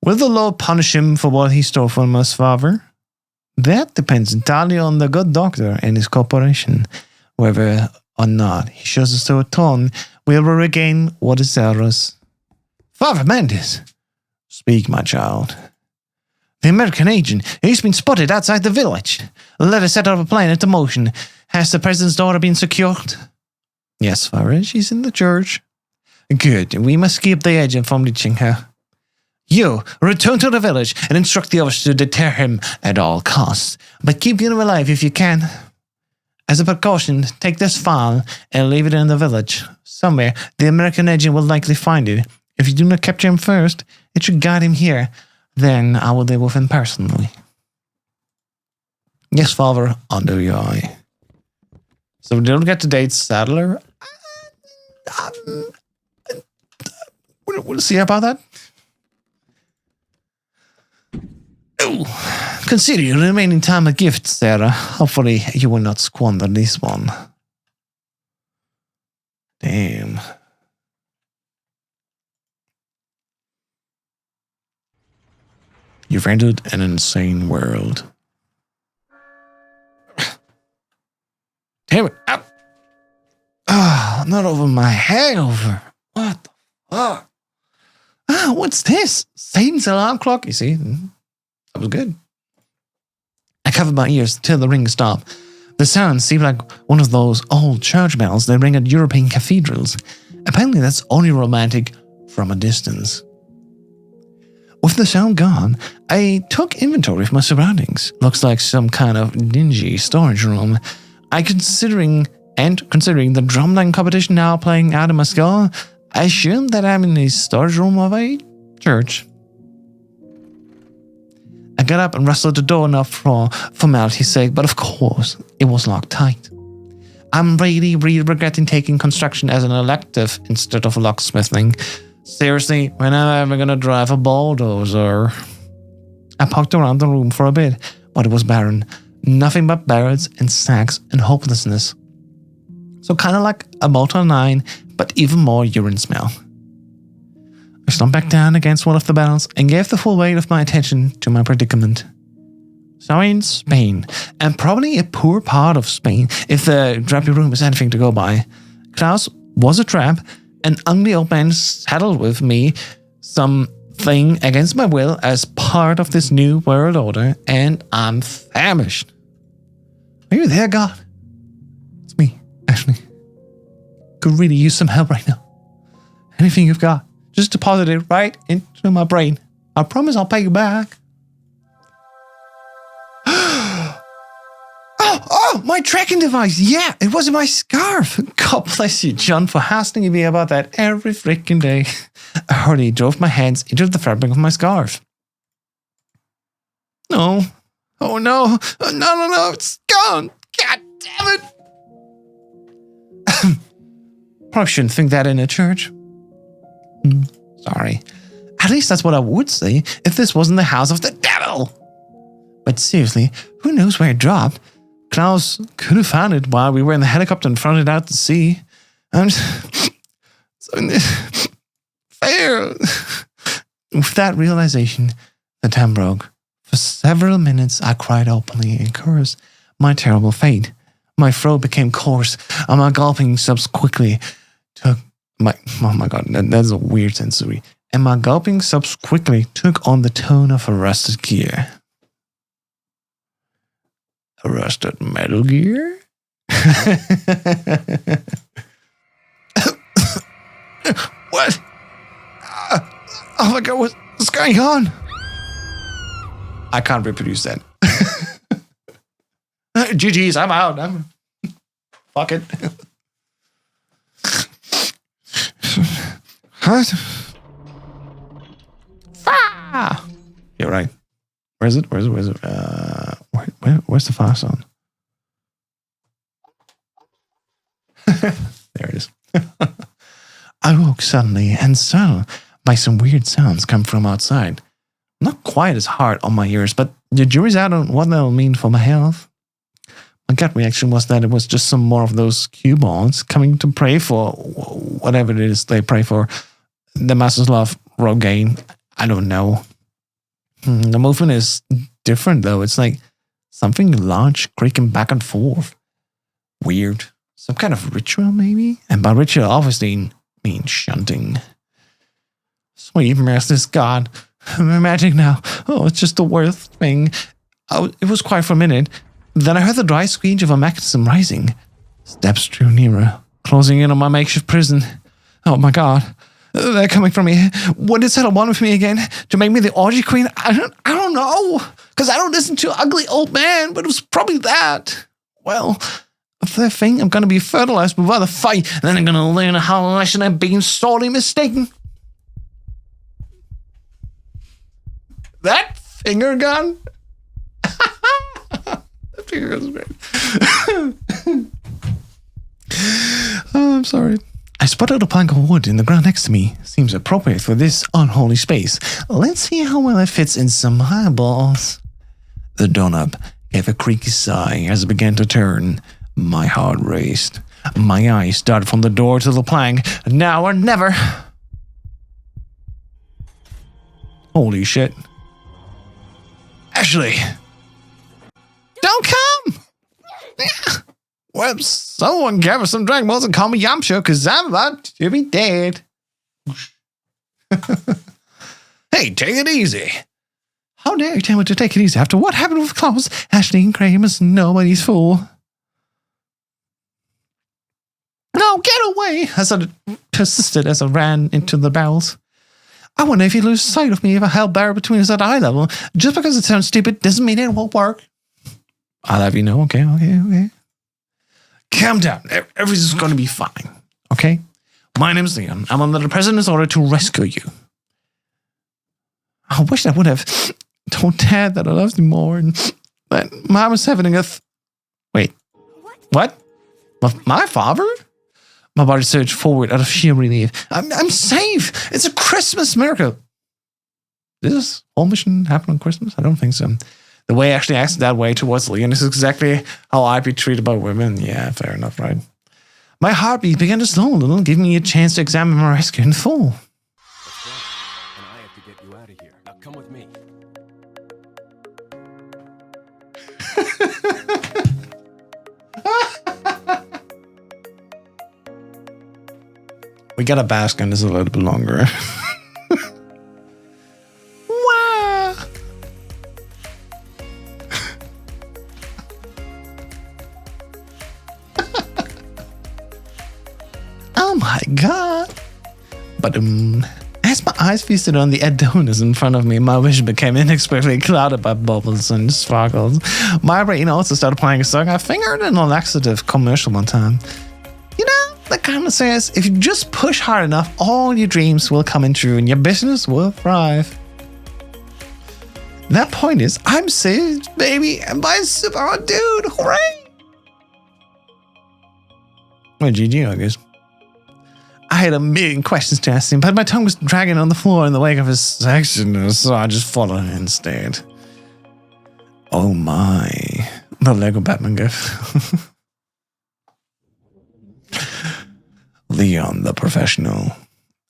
Will the Lord punish him for what he stole from us, Father? That depends entirely on the good doctor and his corporation. Whether or not he shows us to atone, we will regain what is ours. Father Mendes! Speak, my child. The American agent, he's been spotted outside the village. Let us set up a plane into motion. Has the president's daughter been secured? Yes, Father, she's in the church. Good, we must keep the agent from reaching her. You, return to the village and instruct the others to deter him at all costs. But keep him alive if you can. As a precaution, take this file and leave it in the village. Somewhere, the American agent will likely find it. If you do not capture him first, it should guide him here. Then I will deal with him personally. Yes, Father, under your eye. So we don't get to date Sadler. We'll see about that. Oh, consider your remaining time a gift, Sarah. Hopefully you will not squander this one. Damn. You've entered an insane world. Damn it. Not over my hangover. What the fuck? What's this? Satan's alarm clock? You see, that was good. I covered my ears till the ring stopped. The sound seemed like one of those old church bells that ring at European cathedrals. Apparently that's only romantic from a distance. With the sound gone, I took inventory of my surroundings. Looks like some kind of dingy storage room. Considering the drumline competition now playing out in my skull, I assume that I'm in the storage room of a church. I got up and rustled the door enough for formality's sake, but of course, it was locked tight. I'm really regretting taking construction as an elective instead of locksmithing. Seriously, when am I ever gonna drive a bulldozer? I poked around the room for a bit, but it was barren. Nothing but barrels and sacks and hopelessness. So kind of like a Motor 9, but even more urine smell. I slumped back down against one of the barrels and gave the full weight of my attention to my predicament. So in Spain, and probably a poor part of Spain, if the drapey room is anything to go by, Klaus was a tramp. An ugly old man saddled with me something against my will as part of this new world order, and I'm famished. Are you there, God? It's me, Ashley. Could really use some help right now. Anything you've got, just deposit it right into my brain. I promise I'll pay you back. Oh, my tracking device. Yeah, it was in my scarf. God bless you, John, for hassling me about that every freaking day. I hardly drove my hands into the fabric of my scarf. No. Oh, no. No. It's gone. God damn it. Probably shouldn't think that in a church. Sorry. At least that's what I would say if this wasn't the house of the devil. But seriously, who knows where it dropped? Klaus could have found it while we were in the helicopter and thrown it out to sea. I'm so fair. With that realization, the time broke. For several minutes, I cried openly and cursed my terrible fate. My throat became coarse, and my gulping sobs quickly took my... Oh my god, that's a weird sensory. And my gulping subs quickly took on the tone of a rusted gear. A rusted Metal Gear? What? Oh my god, what's going on? I can't reproduce that. GG's, I'm out. Fuck it. What? Ah! You're right. Where's it? Where's it? Where's the fire sound? There it is. I woke suddenly and startled by some weird sounds come from outside. Not quite as hard on my ears, but the jury's out on what that'll mean for my health. My gut reaction was that it was just some more of those cue balls coming to pray for whatever it is they pray for. The Masters love Rogaine. I don't know. The movement is different though. It's like something large creaking back and forth. Weird. Some kind of ritual maybe? And by ritual obviously means shunting. Sweet merciless God. I'm imagining now. Oh, it's just the worst thing. It was quiet for a minute. Then I heard the dry screech of a mechanism rising. Steps drew nearer, closing in on my makeshift prison. Oh my God. They're coming for me. What did Settle want with me again? To make me the orgy queen? I don't know. Because I don't listen to ugly old man, but it was probably that. Well, if they think I'm going to be fertilized with other fight, then I'm going to learn how I should have been sorely mistaken. That finger gun? That finger gun's great. Oh, I'm sorry. I spotted a plank of wood in the ground next to me. Seems appropriate for this unholy space. Let's see how well it fits in some eyeballs. The doorknob gave a creaky sigh as it began to turn. My heart raced. My eyes darted from the door to the plank. Now or never. Holy shit. Ashley! Don't come! Well, someone give us some Dragon Balls and call me Yamcha, because I'm about to be dead. Hey, take it easy. How dare you tell me to take it easy after what happened with Klaus? Ashley and Graham is nobody's fool. No, get away! I sort of persisted as I ran into the barrels. I wonder if you lose sight of me if I held barrel between us at eye level. Just because it sounds stupid doesn't mean it won't work. I'll have you know, okay. Calm down. Everything's going to be fine, okay? My name's Leon. I'm under the president's order to rescue you. I wish I would have told Dad that I loved him more and that Mom was having a... Wait. What? My father? My body surged forward out of sheer relief. I'm safe. It's a Christmas miracle. Does this whole mission happen on Christmas? I don't think so. The way I actually acts that way towards Leon is exactly how I'd be treated by women. Yeah, fair enough, right? My heartbeat began to slow a little, giving me a chance to examine my rescue in full. That's right. And I have to get you out of here. Now come with me. We gotta bask in this a little bit longer. Wow. Oh my God. But as my eyes feasted on the Adonis in front of me, my vision became inexplicably clouded by bubbles and sparkles. My brain also started playing a song I fingered in a laxative commercial one time. You know, that kind of says, if you just push hard enough, all your dreams will come in true and your business will thrive. That point is, I'm saved, baby, and by a super hot dude. Hooray! Well, GG, I guess. I had a million questions to ask him, but my tongue was dragging on the floor in the wake of his sexiness, so I just followed him instead. Oh my. The Lego Batman gif. Leon, the professional.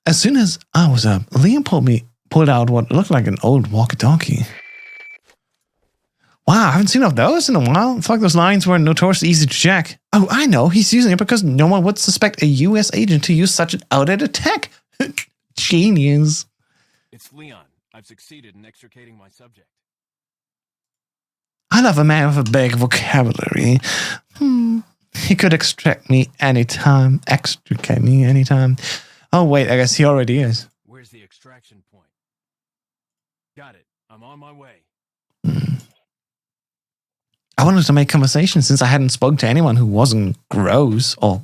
As soon as I was up, Leon pulled out what looked like an old walkie-talkie. Wow, I haven't seen of those in a while. I feel like those lines were notoriously easy to check. Oh, I know. He's using it because no one would suspect a U.S. agent to use such an outdated tech. Genius. It's Leon. I've succeeded in extricating my subject. I love a man with a big vocabulary. He could extricate me anytime. Oh, wait, I guess he already is. Where's the extraction point? Got it. I'm on my way. I wanted to make conversation since I hadn't spoken to anyone who wasn't Gross or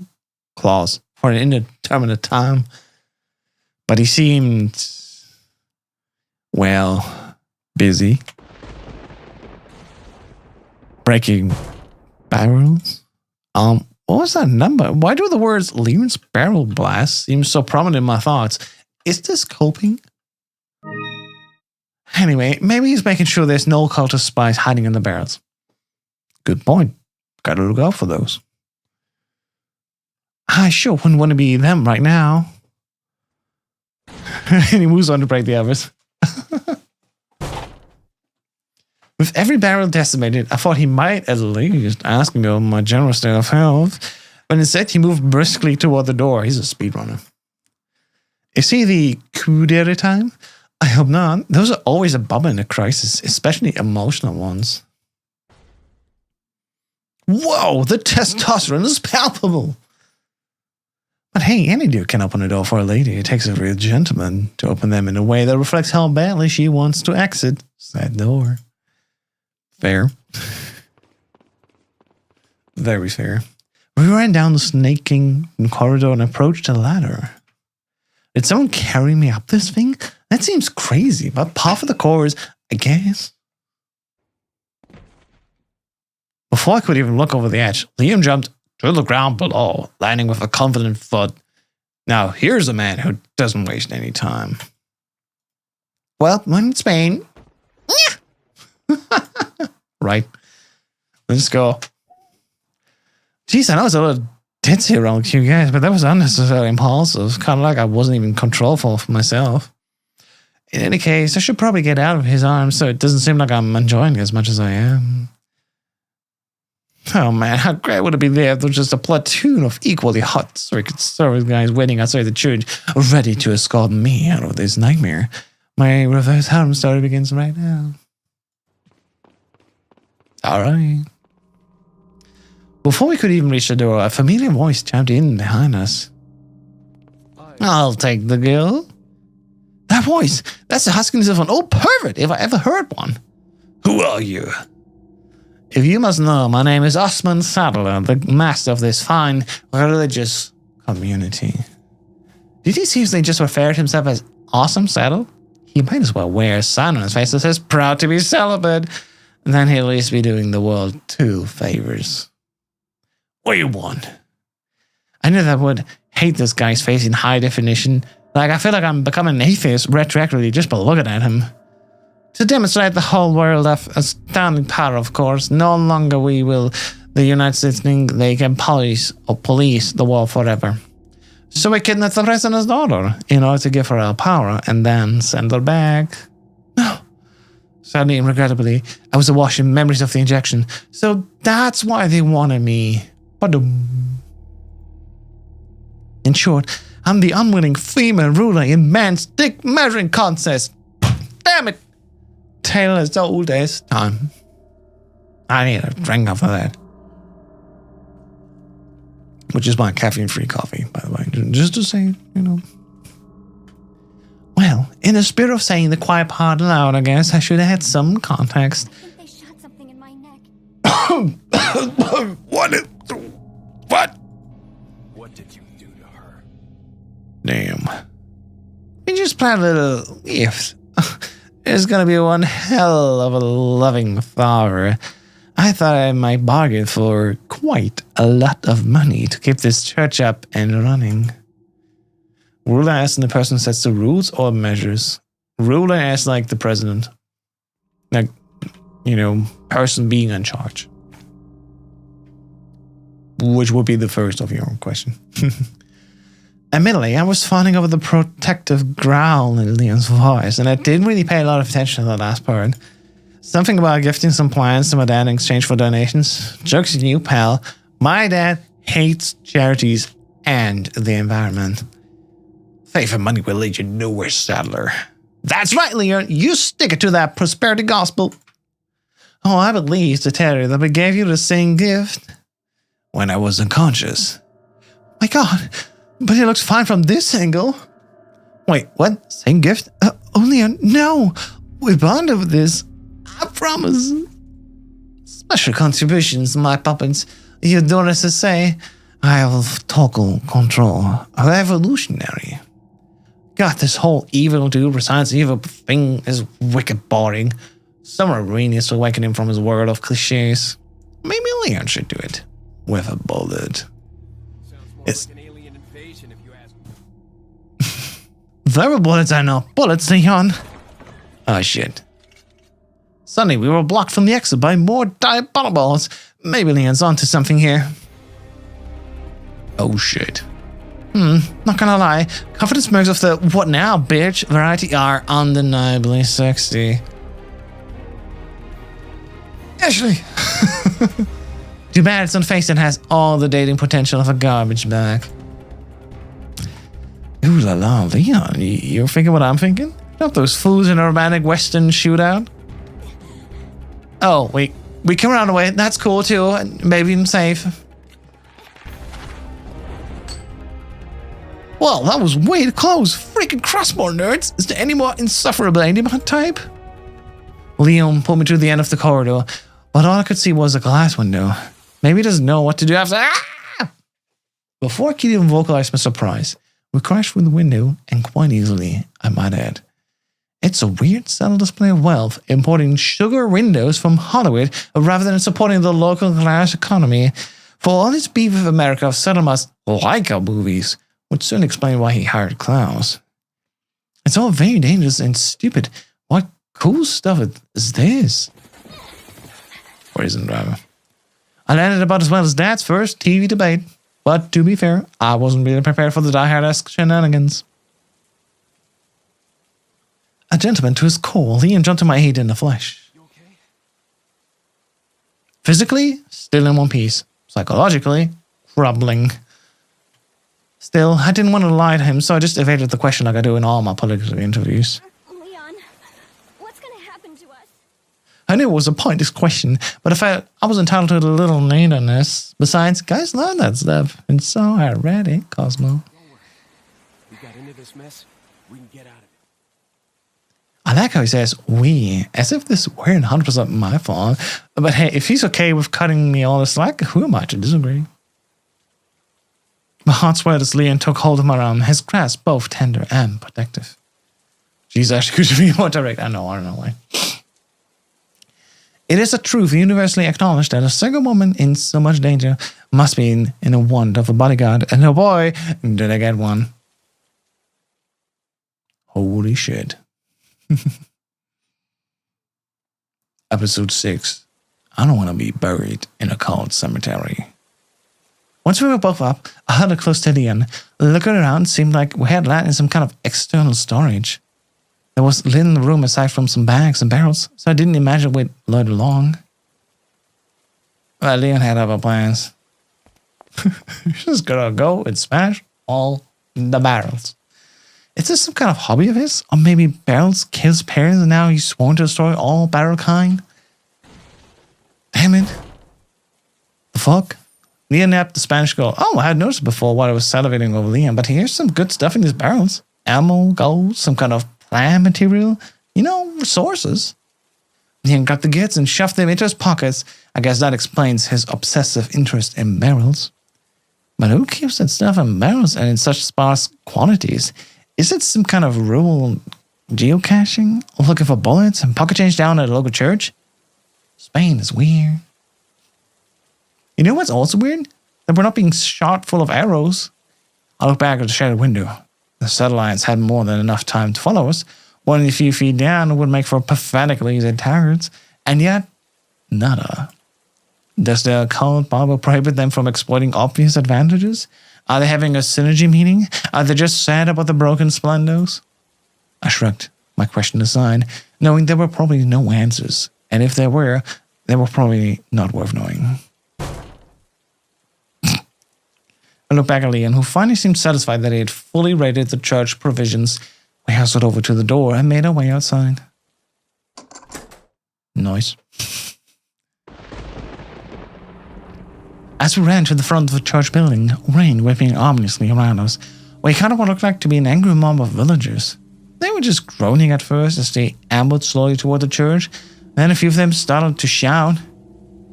Claus for an indeterminate time. But he seemed, well, busy. Breaking barrels? What was that number? Why do the words Leon's barrel blast seem so prominent in my thoughts? Is this coping? Anyway, maybe he's making sure there's no cultist spies hiding in the barrels. Good point. Gotta look out for those. I sure wouldn't want to be them right now. And he moves on to break the others. With every barrel decimated, I thought he might at least ask me about my general state of health, but instead he moved briskly toward the door. He's a speedrunner. Is he the 𝐸 time? I hope not. Those are always a bummer in a crisis, especially emotional ones. Whoa, the testosterone is palpable. But hey, any dude can open a door for a lady. It takes a real gentleman to open them in a way that reflects how badly she wants to exit that door. Fair. Very fair. We ran down the snaking corridor and approached a ladder. Did someone carry me up this thing? That seems crazy, but par for the course, I guess. Before I could even look over the edge, Liam jumped to the ground below, landing with a confident foot. Now, here's a man who doesn't waste any time. Well, when in Spain. Right. Let's go. Jeez, I know it's a little ditzy around you guys, but that was unnecessarily impulsive. Kind of like I wasn't even controlful for myself. In any case, I should probably get out of his arms so it doesn't seem like I'm enjoying it as much as I am. Oh man, how great would it be there if there was just a platoon of equally hot circuit service guys waiting outside the church, ready to escort me out of this nightmare. My reverse harem story begins right now. Alright. Before we could even reach the door, a familiar voice chimed in behind us. I'll take the girl. That voice! That's the huskiness of an old pervert, if I ever heard one. Who are you? If you must know, my name is Osman Sadler, the master of this fine religious community. Did he seriously just refer to himself as Awesome Saddle? He might as well wear a sign on his face that says proud to be celibate. And then he'll at least be doing the world 2 favors. What do you want? I knew that I would hate this guy's face in high definition. Like, I feel like I'm becoming an atheist retroactively just by looking at him. To demonstrate the whole world of astounding power, of course, no longer will the United States think they can police the world forever. So we kidnapped the president's daughter in order to give her our power and then send her back. No. Sadly and regrettably, I was awash in memories of the injection, so that's why they wanted me. In short, I'm the unwilling female ruler in man's dick measuring contest. Damn it! Taylor is old as time. I need a drink after that. Which is my caffeine-free coffee, by the way. Just to say, you know. Well, in the spirit of saying the quiet part aloud, I guess I should have had some context. I think they shot something in my neck. What? What did you do to her? Damn. We just planned a little gift. It's gonna be one hell of a loving father. I thought I might bargain for quite a lot of money to keep this church up and running. Ruler as in the person who sets the rules or measures. Ruler as like the president. Like, you know, person being in charge. Which would be the first of your question. Admittedly, I was fawning over the protective growl in Leon's voice, and I didn't really pay a lot of attention to the last part. Something about gifting some plants to my dad in exchange for donations. Joke's on you, pal. My dad hates charities and the environment. Faith and money will lead you nowhere, Sadler. That's right, Leon. You stick it to that prosperity gospel. Oh, I believe to tell you that we gave you the same gift when I was unconscious. My God, but it looks fine from this angle. Wait, what? Same gift? Oh, Leon, no. We bonded with this. I promise. Special contributions, my puppets. You don't have to say. I have total control. Revolutionary. God, this whole evil dude besides evil thing is wicked boring. Some Marine is to awaken him from his world of cliches. Maybe Leon should do it. With a bullet. It's like an alien invasion, if you ask me. there were bullets, I know. Bullets, Leon. Oh, shit. Suddenly, we were blocked from the exit by more diabolical balls. Maybe Leon's onto something here. Oh, shit. Not gonna lie. Confidence marks of the what now, bitch variety are undeniably sexy. Ashley! Too bad it's on face and has all the dating potential of a garbage bag. Ooh la la, Leon, you're thinking what I'm thinking? Not those fools in a romantic western shootout? Oh, we can run away. That's cool too. Maybe even safe. Well, that was way close. Freaking crossbow nerds. Is there any more insufferable animal type? Leon pulled me to the end of the corridor, but all I could see was a glass window. Maybe he doesn't know what to do after. Ah! Before I could even vocalize my surprise, we crashed through the window, and quite easily, I might add. It's a weird, subtle display of wealth, importing sugar windows from Hollywood rather than supporting the local glass economy. For all his beef with America, Sutter must like our movies, would soon explain why he hired Klaus. It's all very dangerous and stupid. What cool stuff is this? Prison driver. I landed about as well as Dad's first TV debate, but to be fair, I wasn't really prepared for the die-hard-esque shenanigans. A gentleman to his core, Leon jumped to my aid in the flesh. You okay? Physically, still in one piece. Psychologically, troubling. Still, I didn't want to lie to him, so I just evaded the question like I do in all my political interviews. Leon, what's gonna happen to us? I knew it was a pointless question, but I felt I was entitled to a little neediness. Besides, guys learn that stuff, and so I read it, Cosmo. Don't worry. We got into this mess. We can get out of it. I like how he says we, as if this weren't 100% my fault. But hey, if he's okay with cutting me all the slack, who am I to disagree? My heart swelled as Leon took hold of my arm, his grasp both tender and protective. She's actually could be more direct. I don't know why. It is a truth universally acknowledged that a single woman in so much danger must be in a want of a bodyguard, and oh boy, did I get one. Holy shit. Episode 6. I don't want to be buried in a cold cemetery. Once we were both up, I held it close to Leon. Looking around, it seemed like we had landed in some kind of external storage. There was lit in the room aside from some bags and barrels, so I didn't imagine we'd load along. Well, Leon had other plans. Just gonna go and smash all the barrels. Is this some kind of hobby of his? Or maybe barrels killed his parents and now he's sworn to destroy all barrel kind? Damn it. The fuck? Leon napped the Spanish girl. Oh, I had noticed before while I was salivating over Leon, but here's some good stuff in these barrels. Ammo, gold, some kind of plant material. You know, resources. Leon got the goods and shoved them into his pockets. I guess that explains his obsessive interest in barrels. But who keeps that stuff in barrels and in such sparse quantities? Is it some kind of rural geocaching? Looking for bullets and pocket change down at a local church? Spain is weird. You know what's also weird? That we're not being shot full of arrows. I look back at the shattered window. The satellites had more than enough time to follow us. Only a few feet down would make for pathetically easy targets. And yet, nada. Does the cold Bible prohibit them from exploiting obvious advantages? Are they having a synergy meeting? Are they just sad about the broken splendos? I shrugged, my question aside, knowing there were probably no answers. And if there were, they were probably not worth knowing. I looked back at Leon, who finally seemed satisfied that he had fully raided the church provisions. We hustled over to the door and made our way outside. Nice. As we ran to the front of the church building, rain whipping ominously around us, we kind of what looked like to be an angry mob of villagers. They were just groaning at first as they ambled slowly toward the church. Then a few of them started to shout,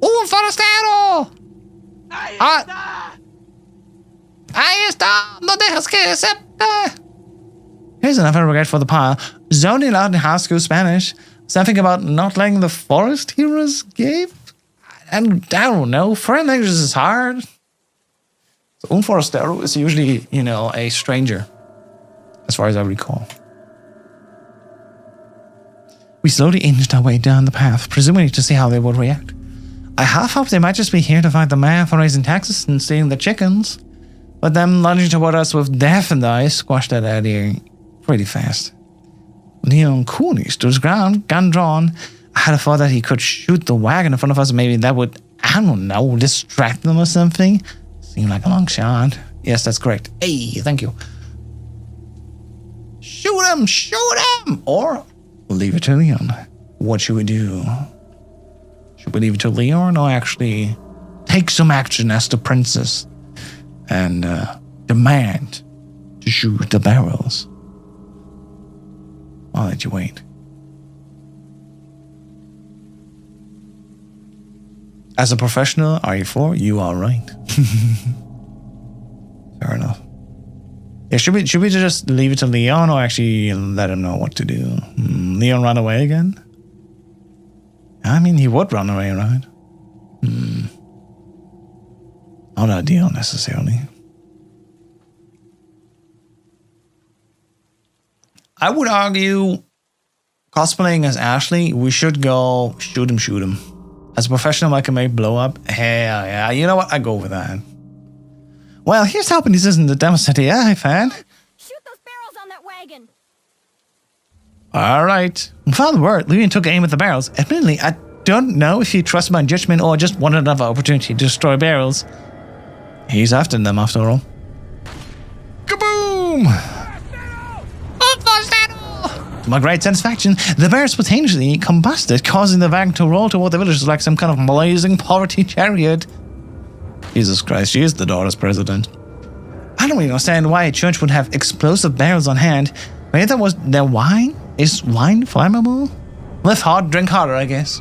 "Un forastero! Ahí está! No dejas que sepa!" Here's another regret for the pile. Zoning out in high school Spanish. Something about not letting the forest hear us escape? And I don't know. Foreign languages is hard. So un forastero is usually, a stranger, as far as I recall. We slowly inched our way down the path, presumably to see how they would react. I half hoped they might just be here to fight the man for raising taxes and stealing the chickens, but them lunging toward us with death and I squashed that idea pretty fast. Leon coolly stood his ground, gun drawn. I had a thought that he could shoot the wagon in front of us, and maybe that would, I don't know, distract them or something. Seemed like a long shot. Yes, that's correct. Hey, thank you. Shoot him! Shoot him! Or leave it to Leon. What should we do? Should we leave it to Leon or actually take some action as the princess and demand to shoot the barrels? I'll let you wait. As a professional, are you for? You are right. Fair enough. Yeah, should we just leave it to Leon or actually let him know what to do? Leon run away again? I mean, he would run away, right? Not ideal necessarily. I would argue, cosplaying as Ashley, we should go shoot him. As a professional, I can make blow up. Hell yeah, you know what? I go with that. Well, here's hoping this isn't the demonstrator, fan. Shoot those barrels on that wagon. All right. Without the word, Leon took aim at the barrels. Admittedly, I don't know if he trusted my judgment or just wanted another opportunity to destroy barrels. He's after them, after all. Kaboom! To my great satisfaction, the barrel spontaneously combusted, causing the wagon to roll toward the villagers like some kind of blazing poverty chariot. Jesus Christ, she is the daughter's president. I don't really understand why a church would have explosive barrels on hand. Maybe that was their wine? Is wine flammable? Live hard, drink harder, I guess.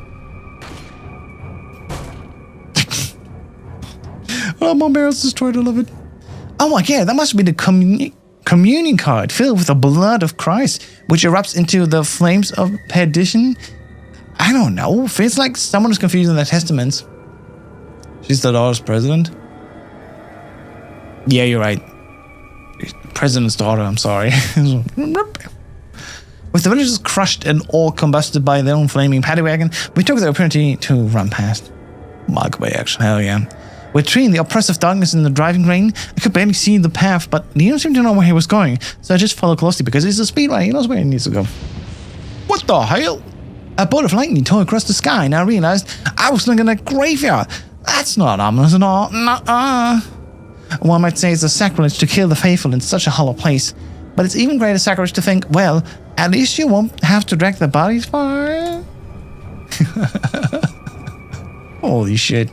Oh, my barrel's destroyed, I love it. Oh my god, that must be the communion card filled with the blood of Christ, which erupts into the flames of perdition. I don't know. Feels like someone is confusing their testaments. She's the daughter's president? Yeah, you're right. President's daughter, I'm sorry. With the villagers crushed and all combusted by their own flaming paddy wagon, we took the opportunity to run past. Markaway action, hell yeah. With treating the oppressive darkness in the driving rain, I could barely see the path, but Leon seemed to know where he was going, so I just followed closely because he's a speedway, he knows where he needs to go. What the hell? A bolt of lightning tore across the sky, and I realized I was looking at a graveyard. That's not ominous at all. Nuh-uh. One might say it's a sacrilege to kill the faithful in such a hollow place, but it's even greater sacrilege to think, well, at least you won't have to drag the bodies far. Holy shit.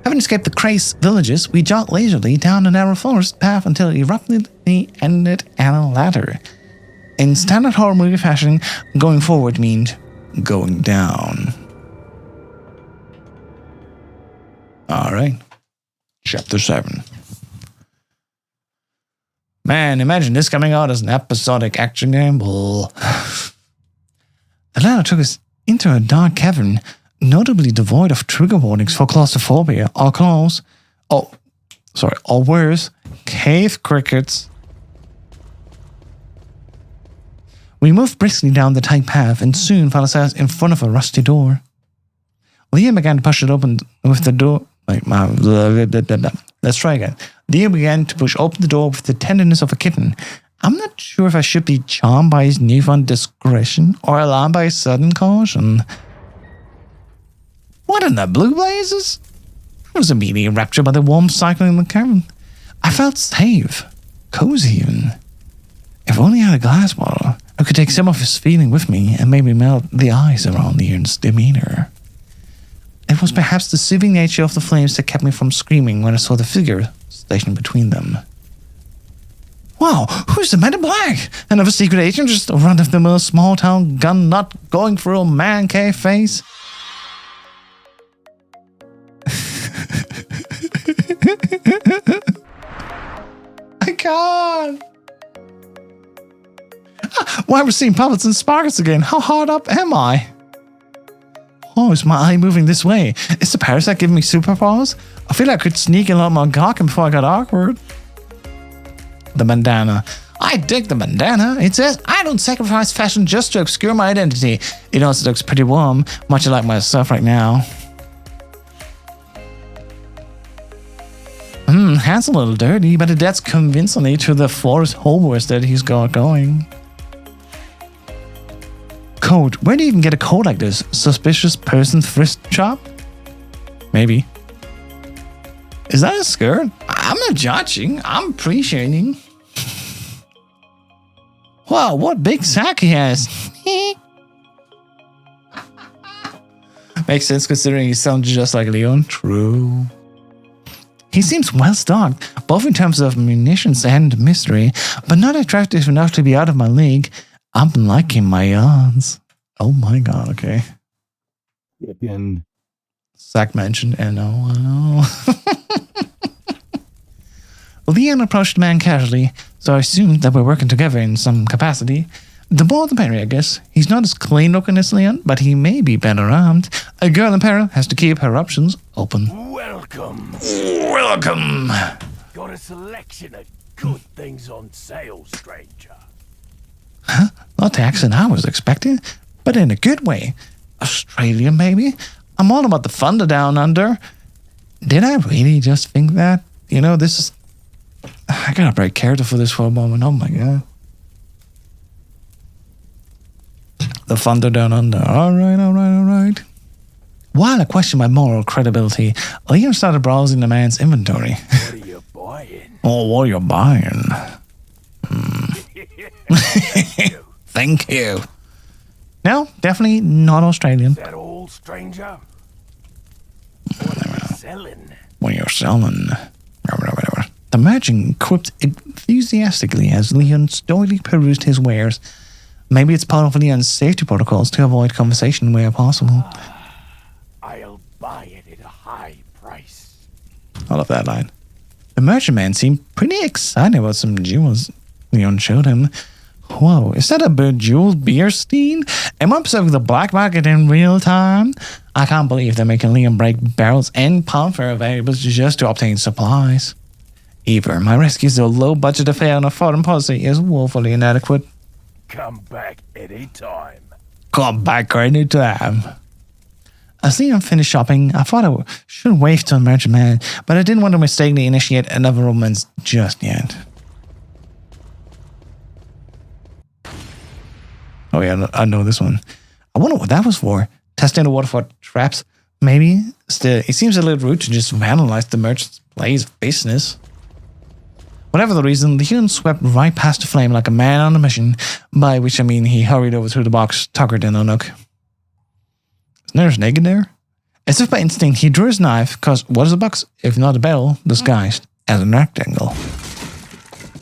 Having escaped the crazed villages, we jogged leisurely down a narrow forest path until it abruptly ended at a ladder. In standard horror movie fashion, going forward means going down. Alright. Chapter 7. Man, imagine this coming out as an episodic action game. The ladder took us into a dark cavern, notably devoid of trigger warnings for claustrophobia or worse, cave crickets. We moved briskly down the tight path and soon found ourselves in front of a rusty door. Leon began to push it open with the door. Let's try again. Leon began to push open the door with the tenderness of a kitten. I'm not sure if I should be charmed by his newfound discretion or alarmed by his sudden caution. What in the blue blazes? I was immediately raptured by the warm cycle in the cabin. I felt safe, cozy even. If only I had a glass bottle, I could take some of his feeling with me and maybe melt the ice around Leon's demeanor. It was perhaps the soothing nature of the flames that kept me from screaming when I saw the figure stationed between them. Wow, who's the man in black? Another secret agent, just a run-of-the-mill small-town gun nut going through a man cave phase? I can't. Why we're seeing puppets and sparkles again? How hard up am I? Oh, is my eye moving this way? Is the parasite giving me superpowers? I feel like I could sneak a lot more gawking before I got awkward. The bandana. I dig the bandana. It says, I don't sacrifice fashion just to obscure my identity. It also looks pretty warm, much like myself right now. Hand's a little dirty, but it adds convincingly to the forest hobos that he's got going. Coat. Where do you even get a coat like this? Suspicious person thrift shop? Maybe. Is that a skirt? I'm not judging. I'm appreciating. Wow, what big sack he has. Makes sense considering he sounds just like Leon. True. He seems well stocked, both in terms of munitions and mystery, but not attractive enough to be out of my league. I'm liking my odds. Oh my god, okay. Again. Zach mentioned NO. Leon approached the man casually, so I assumed that we're working together in some capacity. The more the merrier, I guess. He's not as clean looking as Leon, but he may be better armed. A girl in peril has to keep her options open. Welcome. Welcome. Got a selection of good things on sale, stranger. Huh? Not the accent I was expecting, but in a good way. Australian, maybe? I'm all about the thunder down under. Did I really just think that? You know, this is... I gotta break character for this for a moment. Oh my god. The thunder down under. Alright. While I questioned my moral credibility, Leon started browsing the man's inventory. What are you buying? Oh, what are you buying? Thank you. No, definitely not Australian. Is that all, stranger? What are you selling? What are you selling? The merchant quipped enthusiastically as Leon stoically perused his wares. Maybe it's part of Leon's safety protocols to avoid conversation where possible. I'll buy it at a high price. I love that line. The merchant man seemed pretty excited about some jewels Leon showed him. Whoa, is that a bejeweled beer stein? Am I observing the black market in real time? I can't believe they're making Leon break barrels and palm fare variables just to obtain supplies. Either my rescue is a low-budget affair and a foreign policy is woefully inadequate. Come back anytime. Come back anytime. As Leon finished shopping, I thought I should wave to the merchant man, but I didn't want to mistakenly initiate another romance just yet. Oh yeah, I know this one. I wonder what that was for. Testing the water for traps, maybe? Still, it seems a little rude to just vandalize the merchant's place of business. Whatever the reason, Leon swept right past the flame like a man on a mission, by which I mean he hurried over to the box tuckered in a nook. Isn't there a snake in there? As if by instinct, he drew his knife, because what is a box if not a barrel disguised as a rectangle?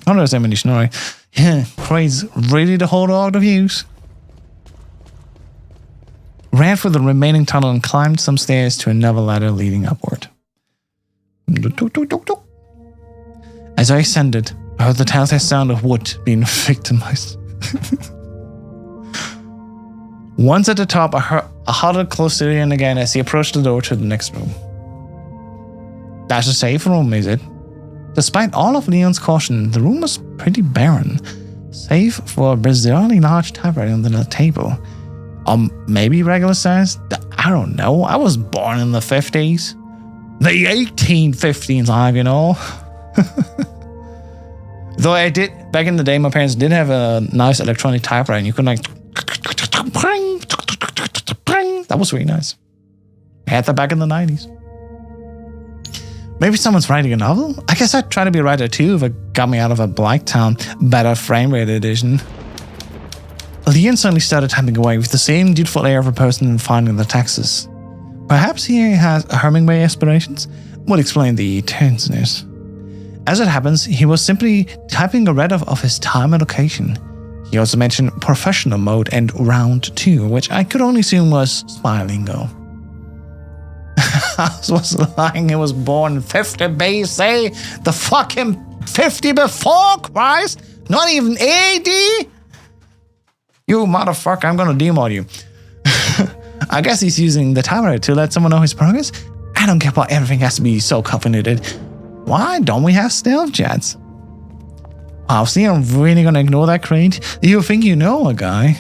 Oh, there's Emily snoring. Yeah, crazy, really the whole lot of use. Ran through the remaining tunnel and climbed some stairs to another ladder leading upward. As I ascended, I heard the telltale sound of wood being victimized. Once at the top, I huddled close to Leon again as he approached the door to the next room. That's a safe room, is it? Despite all of Leon's caution, the room was pretty barren, save for a bizarrely large typewriter on the table. Maybe regular size? I don't know. I was born in the 50s. The 1850s, live, you know. Though I did, back in the day, my parents did have a nice electronic typewriter and you could like... That was really nice. I had that back in the 90s. Maybe someone's writing a novel? I guess I'd try to be a writer too if it got me out of a Blacktown better frame rate edition. Leon suddenly started typing away with the same dutiful air of a person finding the Texas. Perhaps he has Hemingway aspirations? Would explain the tenseness. As it happens, he was simply typing a read of his time and location. He also mentioned professional mode and round 2, which I could only assume was Smilingo. House was lying, he was born 50 BC, the fucking 50 before Christ, not even AD? You motherfucker, I'm gonna demod you. I guess he's using the timer to let someone know his progress. I don't get why everything has to be so caffeinated. Why don't we have stealth chats? Wow, see, I'm really gonna ignore that crate. You think you know a guy.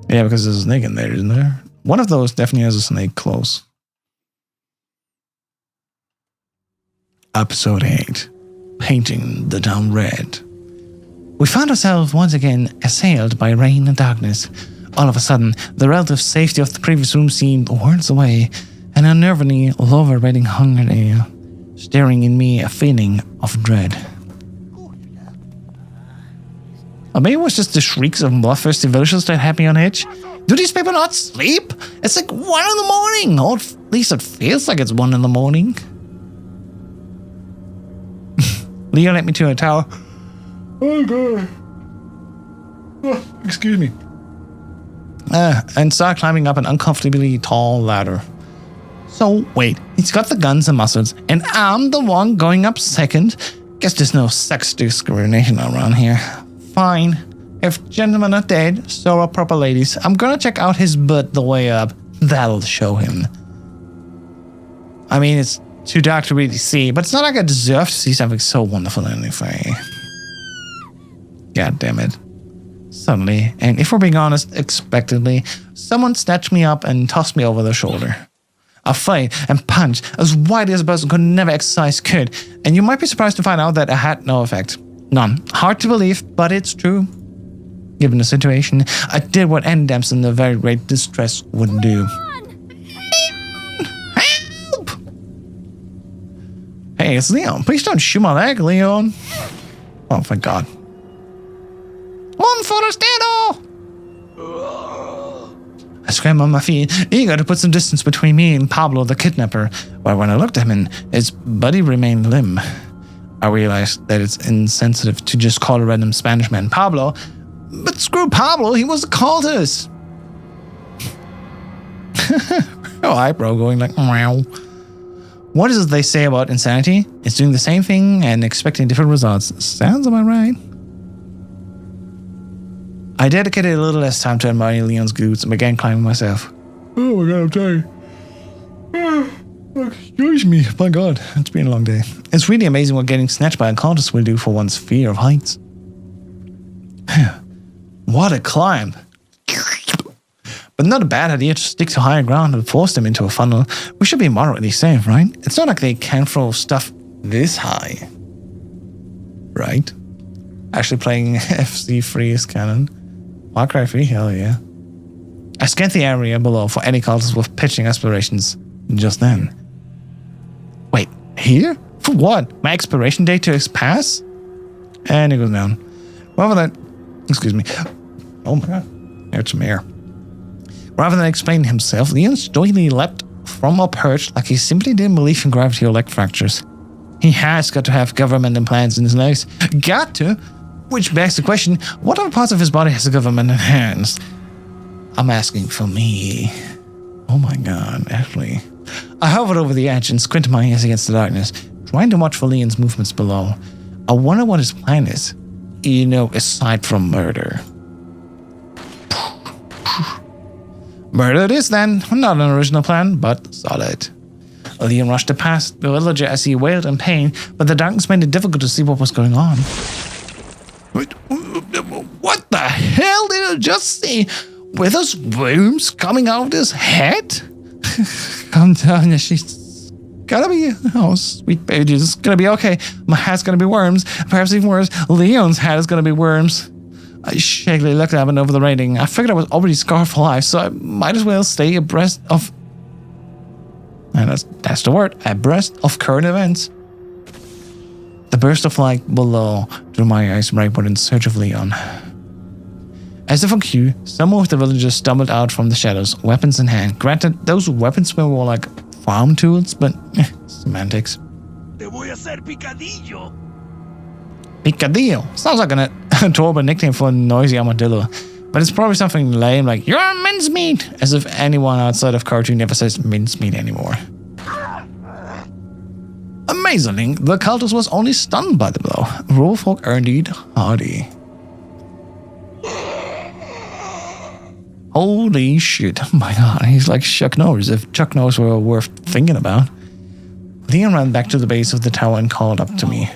Yeah, because there's a snake in there, isn't there? One of those definitely has a snake close. Episode 8. Painting the town red. We found ourselves once again assailed by rain and darkness. All of a sudden, the relative safety of the previous room seemed worlds away, and unnervingly overriding hunger air, stirring in me a feeling of dread. Or maybe it was just the shrieks of bloodthirsty villagers that had me on edge. Do these people not sleep? It's like 1 in the morning, or at least it feels like it's 1 in the morning. Leo led me to a tower. Oh god. Oh, excuse me. And started climbing up an uncomfortably tall ladder. So wait, he's got the guns and muscles, and I'm the one going up second? Guess there's no sex discrimination around here. Fine. If gentlemen are dead, so are proper ladies. I'm gonna check out his butt the way up. That'll show him. I mean, it's too dark to really see, but it's not like I deserve to see something so wonderful anyway. God damn it. Suddenly, and if we're being honest, expectedly, someone snatched me up and tossed me over their shoulder. A fight and punch as widely as a person could never exercise could, and you might be surprised to find out that it had no effect. None. Hard to believe, but it's true. Given the situation, I did what any damsel in the very great distress would do. Help! Hey, it's Leon. Please don't shoot my leg, Leon. Oh, thank God. One for the stand. I scrambled on my feet, eager to put some distance between me and Pablo the kidnapper, but when I looked at him, his body remained limp. I realized that it's insensitive to just call a random Spanish man Pablo, but screw Pablo, he was a cultist. Oh, eyebrow going like, meow. What is it they say about insanity? It's doing the same thing and expecting different results. Sounds about right. I dedicated a little less time to admiring Leon's glutes and began climbing myself. Oh my god, I'm tired. Excuse me, my god, it's been a long day. It's really amazing what getting snatched by a cultist will do for one's fear of heights. What a climb. But not a bad idea to stick to higher ground and force them into a funnel. We should be moderately safe, right? It's not like they can throw stuff this high. Right? Actually playing FC3 is canon. Far Cry 3, hell yeah. I scanned the area below for any cultists with pitching aspirations just then. Wait, here? For what? My expiration date to pass? And it goes down. Rather than... Excuse me. Oh my god. There's some air. Rather than explaining himself, Leon stoically leapt from a perch like he simply didn't believe in gravity or leg fractures. He has got to have government implants in his legs. Got to? Which begs the question, what other parts of his body has the government enhanced? I'm asking for me. Oh my god, actually. I hovered over the edge and squinted my eyes against the darkness, trying to watch for Leon's movements below. I wonder what his plan is. You know, aside from murder. Murder it is then. Not an original plan, but solid. Leon rushed past the villager as he wailed in pain, but the darkness made it difficult to see what was going on. What the hell did I just see? Were those worms coming out of his head? I'm telling you, she's gotta be, oh sweet baby Jesus, it's gonna be okay. My hat's gonna be worms. Perhaps even worse, Leon's hat is gonna be worms. I shakily looked up and over the railing. I figured I was already scarred for life, so I might as well stay abreast of... And that's the word, abreast of current events. The burst of light below drew my eyes rightward in search of Leon. As if on cue, some of the villagers stumbled out from the shadows, weapons in hand. Granted, those weapons were more like farm tools, but semantics. Te voy a hacer picadillo. Picadillo. Sounds like an adorable nickname for a noisy armadillo. But it's probably something lame like, you're a mincemeat! As if anyone outside of cartoon ever says mincemeat anymore. Amazingly, the cultist was only stunned by the blow. Rural folk are indeed hardy. Holy shit. My god, he's like Chuck Norris, if Chuck Norris were worth thinking about. Leon ran back to the base of the tower and called up to me.